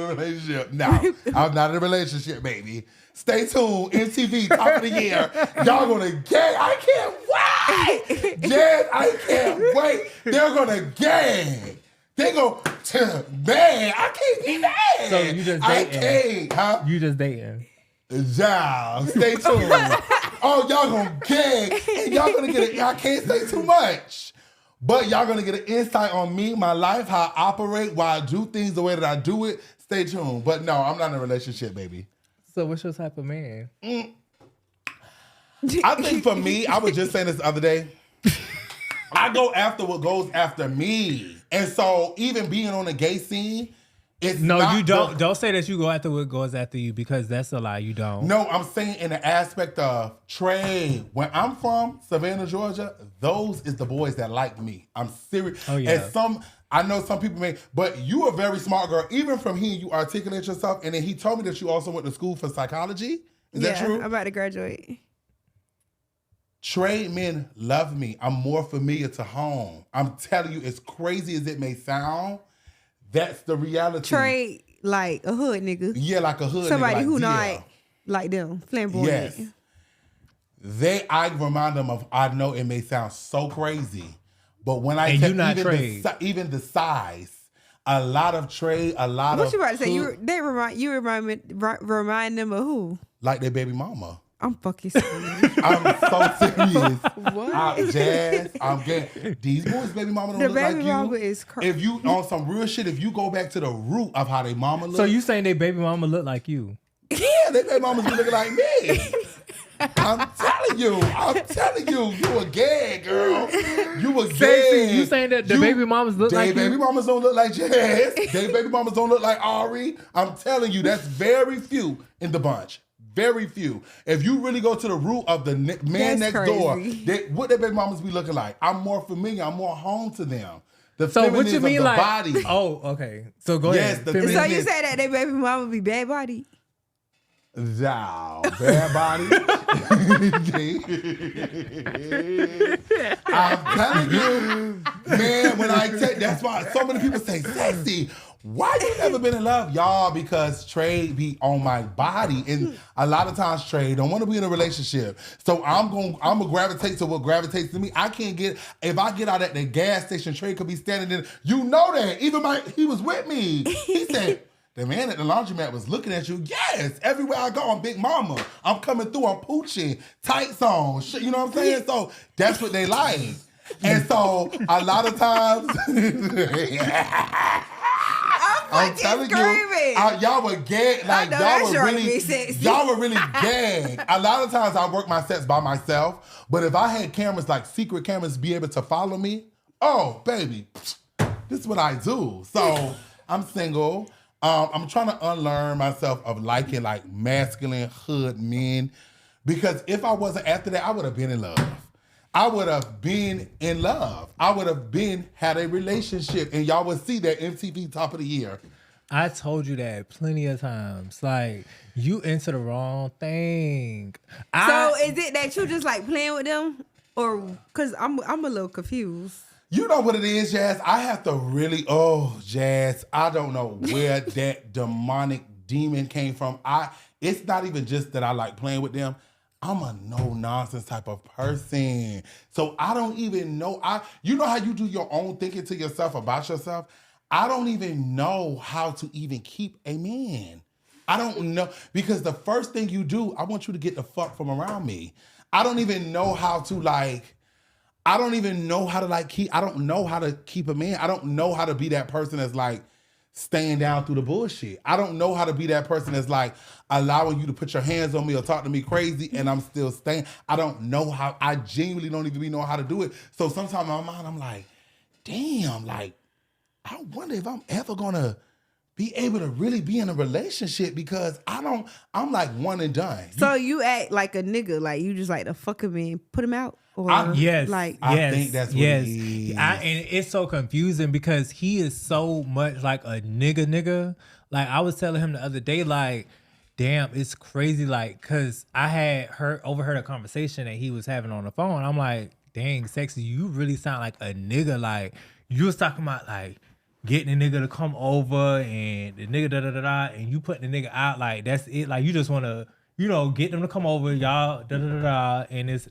Speaker 2: relationship. No, I'm not in a relationship, baby. Stay tuned. MTV, top of the year. Y'all gonna gang. I can't wait. Jazz, I can't wait. They're gonna gang. They go, man, I can't be mad.
Speaker 3: So you just dating?
Speaker 2: I can't, huh?
Speaker 3: You just dating?
Speaker 2: Yeah, stay tuned. Oh, y'all gonna gag. And y'all gonna get it. I can't say too much. But y'all gonna get an insight on me, my life, how I operate, why I do things the way that I do it. Stay tuned. But no, I'm not in a relationship, baby.
Speaker 3: So what's your type of man?
Speaker 2: I think for me, I was just saying this the other day. I go after what goes after me. And so even being on the gay scene, it's not
Speaker 3: you don't. Don't say that you go after what goes after you, because that's a lie. You don't.
Speaker 2: No, I'm saying in the aspect of trade. Where I'm from, Savannah, Georgia, those is the boys that like me. I'm serious.
Speaker 3: Oh, yeah.
Speaker 2: And I know some people may, but you a very smart girl. Even from here, you articulate yourself. And then he told me that you also went to school for psychology. Is that true?
Speaker 1: I'm about to graduate.
Speaker 2: Trade men love me. I'm more familiar to home. I'm telling you, as crazy as it may sound, that's the reality.
Speaker 1: Trade like a hood nigga.
Speaker 2: Yeah, like a hood
Speaker 1: Somebody
Speaker 2: nigga.
Speaker 1: who not like them. Flamboyant.
Speaker 2: Yes. I remind them of, I know it may sound so crazy, but when I
Speaker 3: you not trade.
Speaker 2: Even the size, a lot of trade, a lot
Speaker 1: what
Speaker 2: of
Speaker 1: you about to say?
Speaker 2: hood,
Speaker 1: You remind them of who?
Speaker 2: like their baby mama.
Speaker 1: I'm fucking serious.
Speaker 2: I'm so serious.
Speaker 1: What?
Speaker 2: Jazz, I'm getting these boys' baby mama don't
Speaker 1: The
Speaker 2: look like you.
Speaker 1: baby mama is crazy.
Speaker 2: If you on some real shit, if you go back to the root of how they mama look.
Speaker 3: So you saying they baby mama look like you?
Speaker 2: Yeah, they baby mamas be looking like me. I'm telling you, you a gay girl. You a gay.
Speaker 3: You saying that the baby mamas look like you?
Speaker 2: Baby mamas don't look like Jazz. They baby mamas don't look like Ari. I'm telling you, that's very few in the bunch. Very few. If you really go to the root of the man
Speaker 1: That's
Speaker 2: next door,
Speaker 1: crazy.
Speaker 2: what their baby mamas be looking like? I'm more familiar. I'm more home to them. The
Speaker 3: So what you
Speaker 2: femininity
Speaker 3: mean
Speaker 2: of the
Speaker 3: like?
Speaker 2: body.
Speaker 3: Oh, okay. So go
Speaker 2: Yes,
Speaker 3: ahead.
Speaker 2: the
Speaker 3: Finish.
Speaker 1: So you say that they baby mama be bad body?
Speaker 2: Thou bad body. I'm telling you, man, when I take, that's why so many people say, sexy, why you never been in love? Y'all, because Trey be on my body. And a lot of times Trey don't want to be in a relationship. So I'm gonna gravitate to what gravitates to me. I can't get, if I get out at the gas station, Trey could be standing there. You know that. Even he was with me. He said, the man at the laundromat was looking at you. Yes, everywhere I go, I'm Big Mama. I'm coming through, I'm pooching, tights on, shit, you know what I'm saying? So that's what they like. And so a lot of times, I'm telling you, y'all were gag, like y'all were really gag. A lot of times I work my sets by myself, but if I had cameras, like secret cameras, be able to follow me, oh baby, this is what I do. So I'm single. I'm trying to unlearn myself of liking like masculine hood men, because if I wasn't after that, I would have been in love. I would have been in love. I would have had a relationship, and y'all would see that MTV Top of the Year.
Speaker 3: I told you that plenty of times. Like, you into the wrong thing.
Speaker 1: So is it that you just like playing with them, or because I'm a little confused?
Speaker 2: You know what it is, Jazz? I have to really, Jazz, I don't know where that demonic demon came from. It's not even just that I like playing with them. I'm a no-nonsense type of person. So I don't even know. You know how you do your own thinking to yourself about yourself? I don't even know how to even keep a man. I don't know. Because the first thing you do, I want you to get the fuck from around me. I don't even know how to I don't know how to keep a man. I don't know how to be that person that's like staying down through the bullshit. I don't know how to be that person that's like allowing you to put your hands on me or talk to me crazy and I'm still staying. I don't know how. I genuinely don't even know how to do it. So sometimes in my mind, I'm like, damn, like, I wonder if I'm ever gonna be able to really be in a relationship, because I'm like one and done.
Speaker 1: So you act like a nigga, like you just like to fuck him and put him out? Or
Speaker 3: Yes.
Speaker 1: Like,
Speaker 2: I think that's what it is.
Speaker 3: And it's so confusing because he is so much like a nigga. Like, I was telling him the other day, like, damn, it's crazy, like, because I had overheard a conversation that he was having on the phone. I'm like, dang, sexy, you really sound like a nigga. Like, you was talking about, like, getting the nigga to come over and the nigga da-da-da-da, and you putting the nigga out, like, that's it. Like, you just want to, get them to come over, y'all, da-da-da-da, and it's,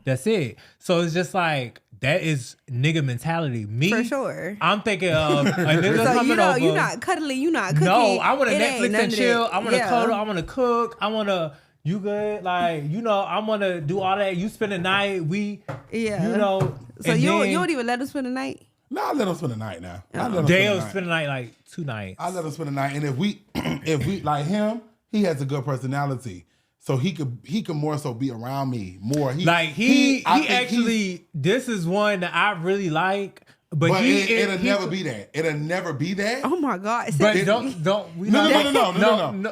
Speaker 3: that's it. So it's just like, that is nigga mentality. Me,
Speaker 1: for sure.
Speaker 3: I'm thinking of a nigga
Speaker 1: So
Speaker 3: coming over.
Speaker 1: you not cuddling, you not cooking.
Speaker 3: No, I want to
Speaker 1: It ain't
Speaker 3: Netflix
Speaker 1: none
Speaker 3: and
Speaker 1: of
Speaker 3: chill.
Speaker 1: that.
Speaker 3: I want to cuddle. I want to cook. I want to, You good? Like, I'm gonna do all that. You spend the night.
Speaker 1: Yeah. So you don't even let him spend the night?
Speaker 2: No, I let him spend the night now.
Speaker 3: They'll spend the night like 2 nights.
Speaker 2: I let him spend the night, and if we like him, he has a good personality, so he could more so be around me more.
Speaker 3: He actually, this is one that I really like. But
Speaker 2: it'll never be that. It'll never be that.
Speaker 1: Oh my God!
Speaker 3: But no.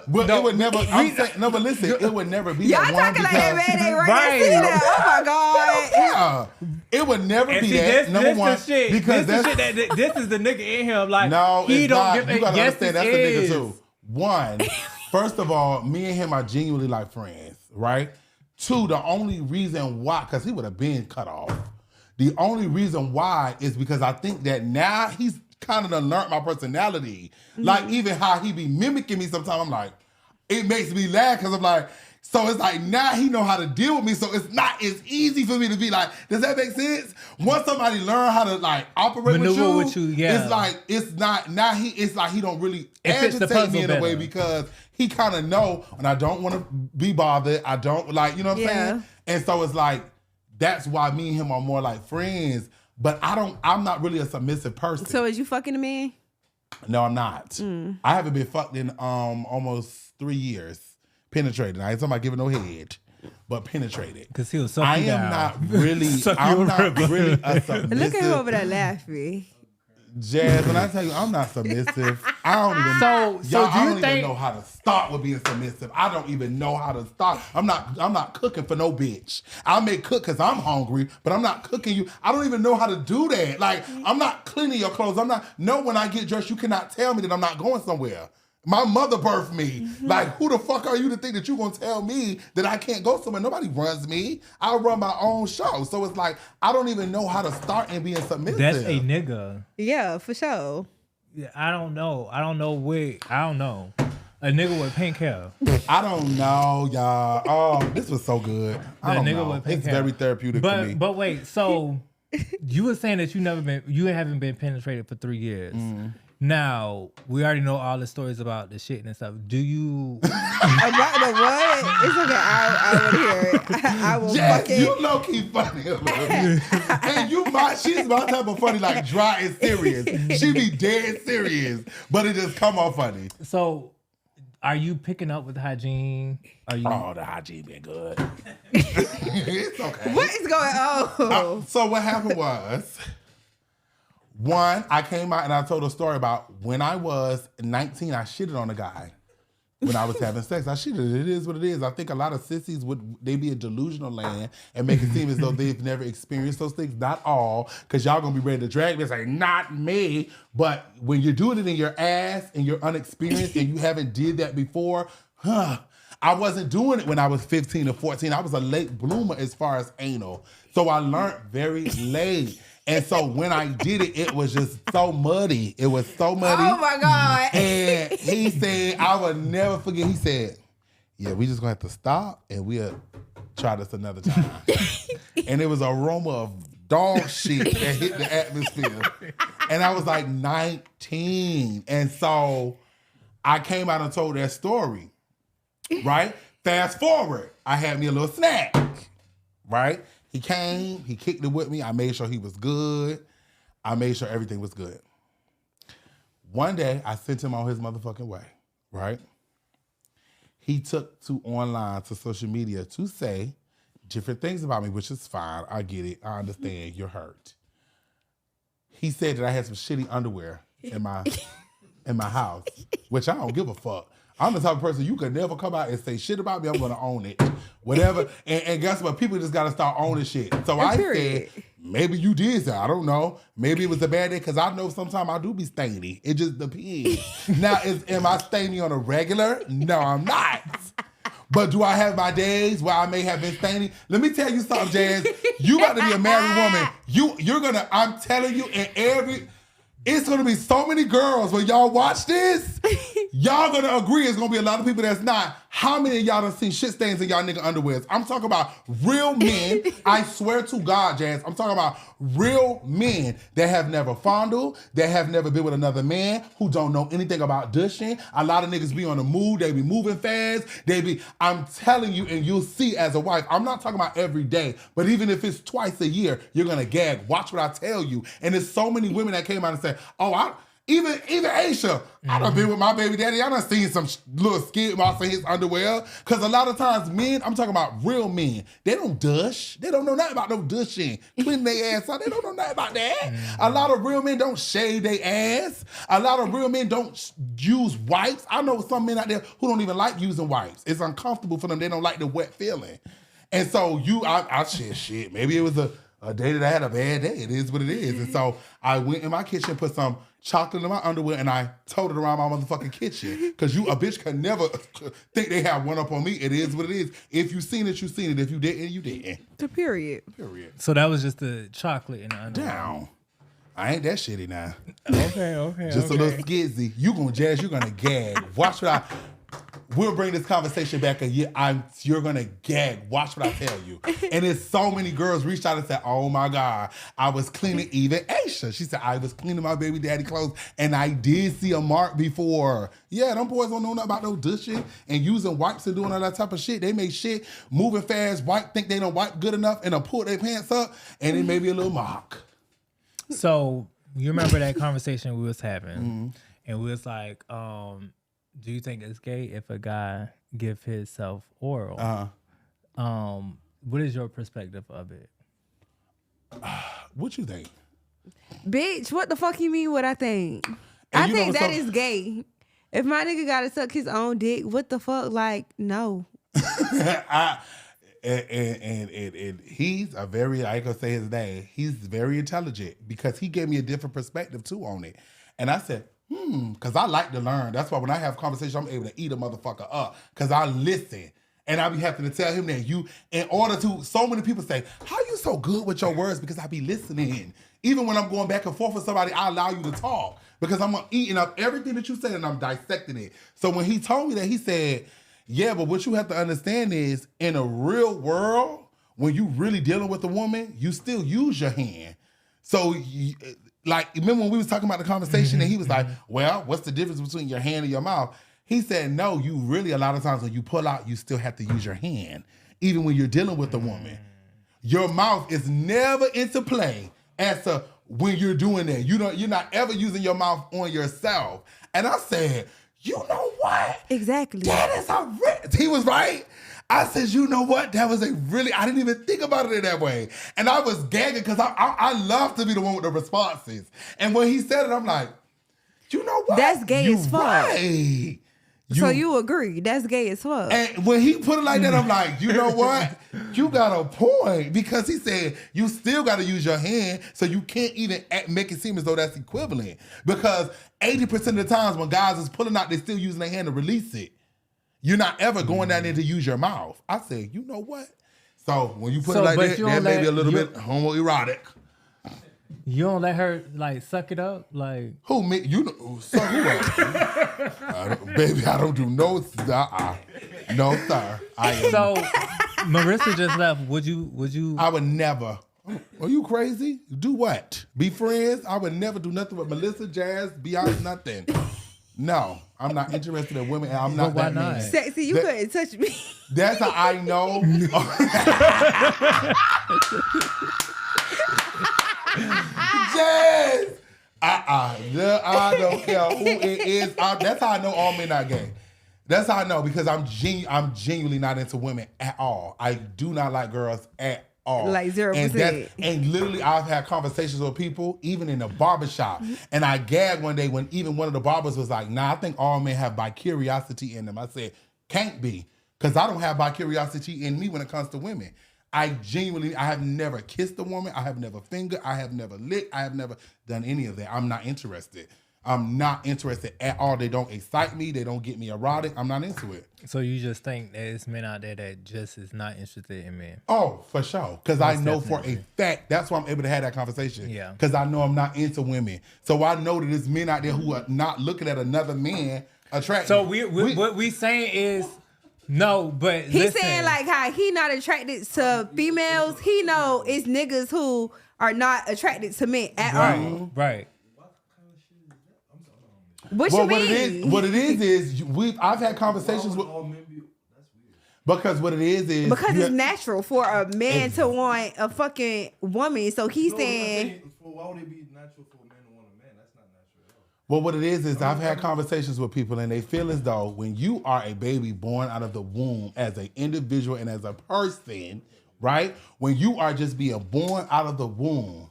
Speaker 2: But it would never. I'm saying no. But listen, it would never be that.
Speaker 1: Y'all talking like that, man? They right there. Oh my God!
Speaker 2: Yeah, it would never be that. Number one, because
Speaker 3: this is the nigga in him. Like,
Speaker 2: no,
Speaker 3: he
Speaker 2: it's
Speaker 3: don't
Speaker 2: not.
Speaker 3: give.
Speaker 2: You gotta understand that's the nigga
Speaker 3: is.
Speaker 2: too. One, first of all, me and him are genuinely like friends, right? Two, the only reason why, because he would have been cut off. The only reason why is because I think that now he's kind of done learned my personality. Mm-hmm. Like even how he be mimicking me sometimes, I'm like, it makes me laugh because I'm like, so it's like now he know how to deal with me. So it's not as easy for me to be like, does that make sense? Once somebody learn how to like operate with you, yeah. It's like, it's not, now it's like he don't really agitate me in a way because he kind of know and I don't want to be bothered. I don't like, you know what I'm saying? And so it's like, that's why me and him are more like friends. But I'm not really a submissive person.
Speaker 1: So is you fucking a man?
Speaker 2: No, I'm not. I haven't been fucked in almost 3 years. Penetrated. I ain't talking about giving no head, but penetrated.
Speaker 3: Because he was so
Speaker 2: I'm not really a submissive.
Speaker 1: Look at him over there laughing.
Speaker 2: Jazz, when I tell you I'm not submissive, I don't even I don't even know how to start with being submissive. I don't even know how to start. I'm not cooking for no bitch. I may cook because I'm hungry, but I'm not cooking you. I don't even know how to do that. Like, I'm not cleaning your clothes. When I get dressed, you cannot tell me that I'm not going somewhere. My mother birthed me. Mm-hmm. Like, who the fuck are you to think that you're going to tell me that I can't go somewhere? Nobody runs me. I run my own show. So it's like, I don't even know how to start in being submissive.
Speaker 3: That's a nigga.
Speaker 1: Yeah, for sure.
Speaker 3: Yeah, I don't know. I don't know. A nigga with pink hair.
Speaker 2: I don't know, y'all. Oh, this was so good. I don't know. It's very therapeutic for me.
Speaker 3: But wait, so you were saying that you haven't been penetrated for 3 years. Now, we already know all the stories about the shit and stuff. Do you...
Speaker 1: About the what? It's okay. I would hear it. I will fucking...
Speaker 2: You low-key funny a little bit. And she's my type of funny, like dry and serious. She be dead serious, but it just come off funny.
Speaker 3: So, are you picking up with Hygiene?
Speaker 2: Oh, the Hygiene been good. It's okay.
Speaker 1: What is going on?
Speaker 2: So what happened was... One, I came out and I told a story about when I was 19, I shitted on a guy when I was having sex. I shitted. It is what it is. I think a lot of sissies they be in delusional land and make it seem as though they've never experienced those things. Not all, because y'all gonna be ready to drag me and say, not me. But when you're doing it in your ass and you're unexperienced and you haven't did that before, I wasn't doing it when I was 15 or 14. I was a late bloomer as far as anal. So I learned very late. And so when I did it, it was just so muddy. It was so muddy.
Speaker 1: Oh my God.
Speaker 2: And he said, I will never forget. He said, yeah, we just gonna have to stop and we'll try this another time. And it was an aroma of dog shit that hit the atmosphere. And I was like 19. And so I came out and told that story, right? Fast forward, I had me a little snack, right? He came, he kicked it with me. I made sure he was good. I made sure everything was good. One day, I sent him on his motherfucking way, right? He took to online, to social media to say different things about me, which is fine. I get it. I understand. You're hurt. He said that I had some shitty underwear in my house, which I don't give a fuck. I'm the type of person you could never come out and say shit about me. I'm going to own it. Whatever. And guess what? People just got to start owning shit. So I said, maybe you did that. I don't know. Maybe it was a bad day because I know sometimes I do be stainy. It just depends. Now, am I stainy on a regular? No, I'm not. But do I have my days where I may have been stainy? Let me tell you something, Jazz. You got to be a married woman. You're going to, I'm telling you, it's going to be so many girls when y'all watch this. Y'all going to agree it's going to be a lot of people that's not. How many of y'all done seen shit stains in y'all nigga underwears? I'm talking about real men. I swear to God, Jazz. I'm talking about real men that have never fondled, that have never been with another man, who don't know anything about dushing. A lot of niggas be on the move. They be moving fast. I'm telling you, and you'll see as a wife, I'm not talking about every day, but even if it's twice a year, you're going to gag. Watch what I tell you. And there's so many women that came out and said, even Aisha, I done been with my baby daddy. I done seen some little skid marks in his underwear. Because a lot of times men, I'm talking about real men, they don't dush. They don't know nothing about no dushing. Cleaning their ass out, they don't know nothing about that. A lot of real men don't shave their ass. A lot of real men don't use wipes. I know some men out there who don't even like using wipes. It's uncomfortable for them. They don't like the wet feeling. And so I shit. Maybe it was a day that I had a bad day. It is what it is. And so I went in my kitchen, put some chocolate in my underwear, and I told it around my motherfucking kitchen. Because a bitch can never think they have one up on me. It is what it is. If you seen it, you seen it. If you didn't, you didn't.
Speaker 1: The period.
Speaker 3: So that was just the chocolate in the underwear.
Speaker 2: Down. I ain't that shitty now.
Speaker 3: Okay.
Speaker 2: Just a little skizzy. You gonna gag. Watch what we'll bring this conversation back a year. You're gonna gag. Watch what I tell you. And there's so many girls reached out and said, oh my God, I was cleaning, even Aisha. She said, I was cleaning my baby daddy clothes and I did see a mark before. Yeah, them boys don't know nothing about no dushing and using wipes and doing all that type of shit. They make shit moving fast, think they don't wipe good enough and they'll pull their pants up and it may be a little mark.
Speaker 3: So you remember that conversation we was having and we was like, do you think it's gay if a guy give himself oral? What is your perspective of it?
Speaker 2: What you think?
Speaker 1: Bitch, what the fuck you mean what I think? I think that is gay. If my nigga gotta suck his own dick, what the fuck? Like, no.
Speaker 2: And he's a very, I ain't gonna say his name, he's very intelligent because he gave me a different perspective too on it. And I said, because I like to learn. That's why when I have conversations, I'm able to eat a motherfucker up because I listen. And I be having to tell him that so many people say, how you so good with your words? Because I be listening. Even when I'm going back and forth with somebody, I allow you to talk because I'm eating up everything that you said and I'm dissecting it. So when he told me that, he said, yeah, but what you have to understand is in a real world, when you really dealing with a woman, you still use your hand. So like, remember when we was talking about the conversation and he was like, well, what's the difference between your hand and your mouth? He said, no, you really, a lot of times when you pull out, you still have to use your hand, even when you're dealing with a woman. Your mouth is never into play as to when you're doing that. You're not ever using your mouth on yourself. And I said, you know what?
Speaker 1: Exactly.
Speaker 2: That is he was right. I said, you know what? That was I didn't even think about it in that way. And I was gagging because I love to be the one with the responses. And when he said it, I'm like, you know what?
Speaker 1: That's gay as fuck.
Speaker 2: Right.
Speaker 1: So you agree? That's gay as fuck.
Speaker 2: And when he put it like that, I'm like, you know what? You got a point. Because he said, you still got to use your hand, so you can't even make it seem as though that's equivalent. Because 80% of the times when guys is pulling out, they're still using their hand to release it. You're not ever going down there to use your mouth. I said, you know what? So when you put it like that may be a little bit homoerotic.
Speaker 3: You don't let her like suck it up, like
Speaker 2: who me? You know, suck who up? Baby, I don't do no. No sir.
Speaker 3: So Marissa just left. Would you?
Speaker 2: I would never. Are you crazy? Do what? Be friends? I would never do nothing with Melissa, Jazz, Beyonce, nothing. No, I'm not interested in women, and I'm not that man.
Speaker 1: Sexy, you couldn't touch me.
Speaker 2: That's how I know. Jazz! I don't care who it is. That's how I know all men are gay. That's how I know, because I'm genuinely not into women at all. I do not like girls at all.
Speaker 1: Like 0%.
Speaker 2: And literally, I've had conversations with people, even in the barbershop, and I gagged one day when even one of the barbers was like, nah, I think all men have bi-curiosity in them. I said, can't be, because I don't have bi-curiosity in me when it comes to women. I have never kissed a woman. I have never fingered. I have never licked. I have never done any of that. I'm not interested. I'm not interested at all. They don't excite me. They don't get me erotic. I'm not into it.
Speaker 3: So you just think there's men out there that just is not interested in men?
Speaker 2: Oh, for sure. Because I know for a fact, that's why I'm able to have that conversation.
Speaker 3: Yeah.
Speaker 2: Because I know I'm not into women. So I know that there's men out there who are not looking at another man attractive.
Speaker 3: So what we saying is, No, but
Speaker 1: He's
Speaker 3: listen,
Speaker 1: saying like how he not attracted to females. He know it's niggas who are not attracted to men at all.
Speaker 3: right.
Speaker 1: What
Speaker 2: Well,
Speaker 1: you mean?
Speaker 2: what it is I've had conversations with. Because what it is
Speaker 1: because it's natural for a man to want a fucking woman. So he's saying.
Speaker 4: Why would it be natural for a man to want a man? That's not natural at all.
Speaker 2: Well, what it is I've had conversations with people and they feel as though when you are a baby born out of the womb as an individual and as a person, right? When you are just being born out of the womb,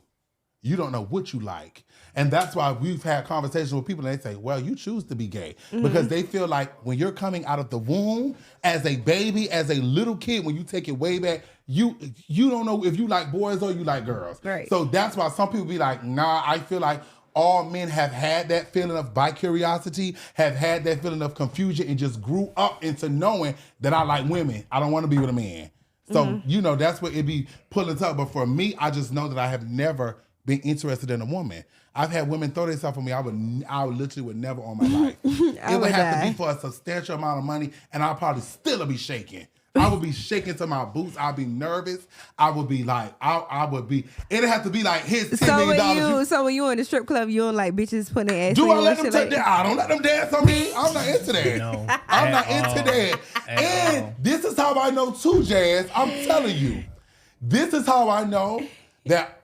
Speaker 2: you don't know what you like. And that's why we've had conversations with people and they say, well, you choose to be gay. Because they feel like when you're coming out of the womb as a baby, as a little kid, when you take it way back, you don't know if you like boys or you like girls.
Speaker 1: Right.
Speaker 2: So that's why some people be like, nah, I feel like all men have had that feeling of bi-curiosity, have had that feeling of confusion, and just grew up into knowing that I like women. I don't want to be with a man. So, that's what it be pulling up. But for me, I just know that I have never been interested in a woman. I've had women throw themselves on me. I literally would never on my life. It would have to be for a substantial amount of money, and I'll probably still be shaking. I would be shaking to my boots. I'd be nervous. I would be like, I would be. It'd have to be like his $10 million.
Speaker 1: So when you in the strip club, you don't like bitches putting their ass.
Speaker 2: Do
Speaker 1: on
Speaker 2: I
Speaker 1: you
Speaker 2: let
Speaker 1: and
Speaker 2: them
Speaker 1: shit
Speaker 2: take that? I don't let them dance on me. I'm not into that.
Speaker 3: No,
Speaker 2: I'm not into that. And this is how I know too, Jazz. I'm telling you, this is how I know that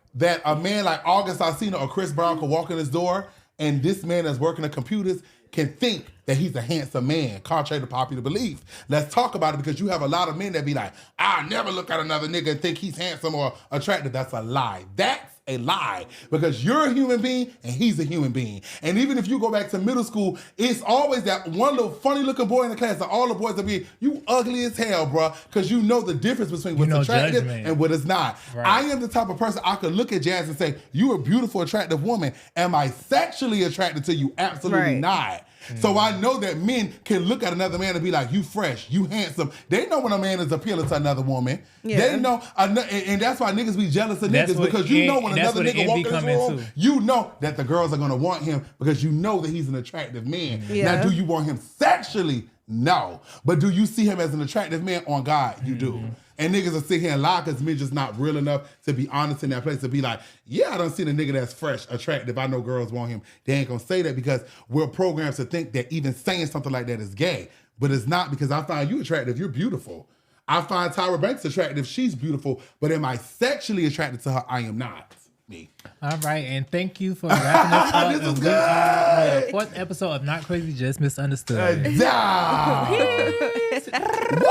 Speaker 2: a man like August Alsina or Chris Brown can walk in his door and this man that's working the computers can think that he's a handsome man, contrary to popular belief. Let's talk about it because you have a lot of men that be like, I'll never look at another nigga and think he's handsome or attractive. That's a lie. That's a lie because you're a human being and he's a human being. And even if you go back to middle school, it's always that one little funny looking boy in the class that all the boys will be, you ugly as hell, bro, because you know the difference between what's attractive and what is not. Right. I am the type of person I could look at Jazz and say, you a beautiful, attractive woman. Am I sexually attracted to you? Absolutely not. So I know that men can look at another man and be like, you fresh, you handsome. They know when a man is appealing to another woman. Yeah. They know, and that's why niggas be jealous of niggas because you know when another nigga walk in this room, you know that the girls are going to want him because you know that he's an attractive man. Yeah. Now, do you want him sexually? No. But do you see him as an attractive man? On God, you do. And niggas will sit here and lie because men just not real enough to be honest in that place to be like, yeah, I done seen a nigga that's fresh, attractive. I know girls want him. They ain't gonna say that because we're programmed to think that even saying something like that is gay. But it's not because I find you attractive. You're beautiful. I find Tyra Banks attractive. She's beautiful. But am I sexually attracted to her? I am not. Me.
Speaker 3: All right, and thank you for wrapping us up.
Speaker 2: This is good.
Speaker 3: The fourth episode of Not Crazy, Just Misunderstood.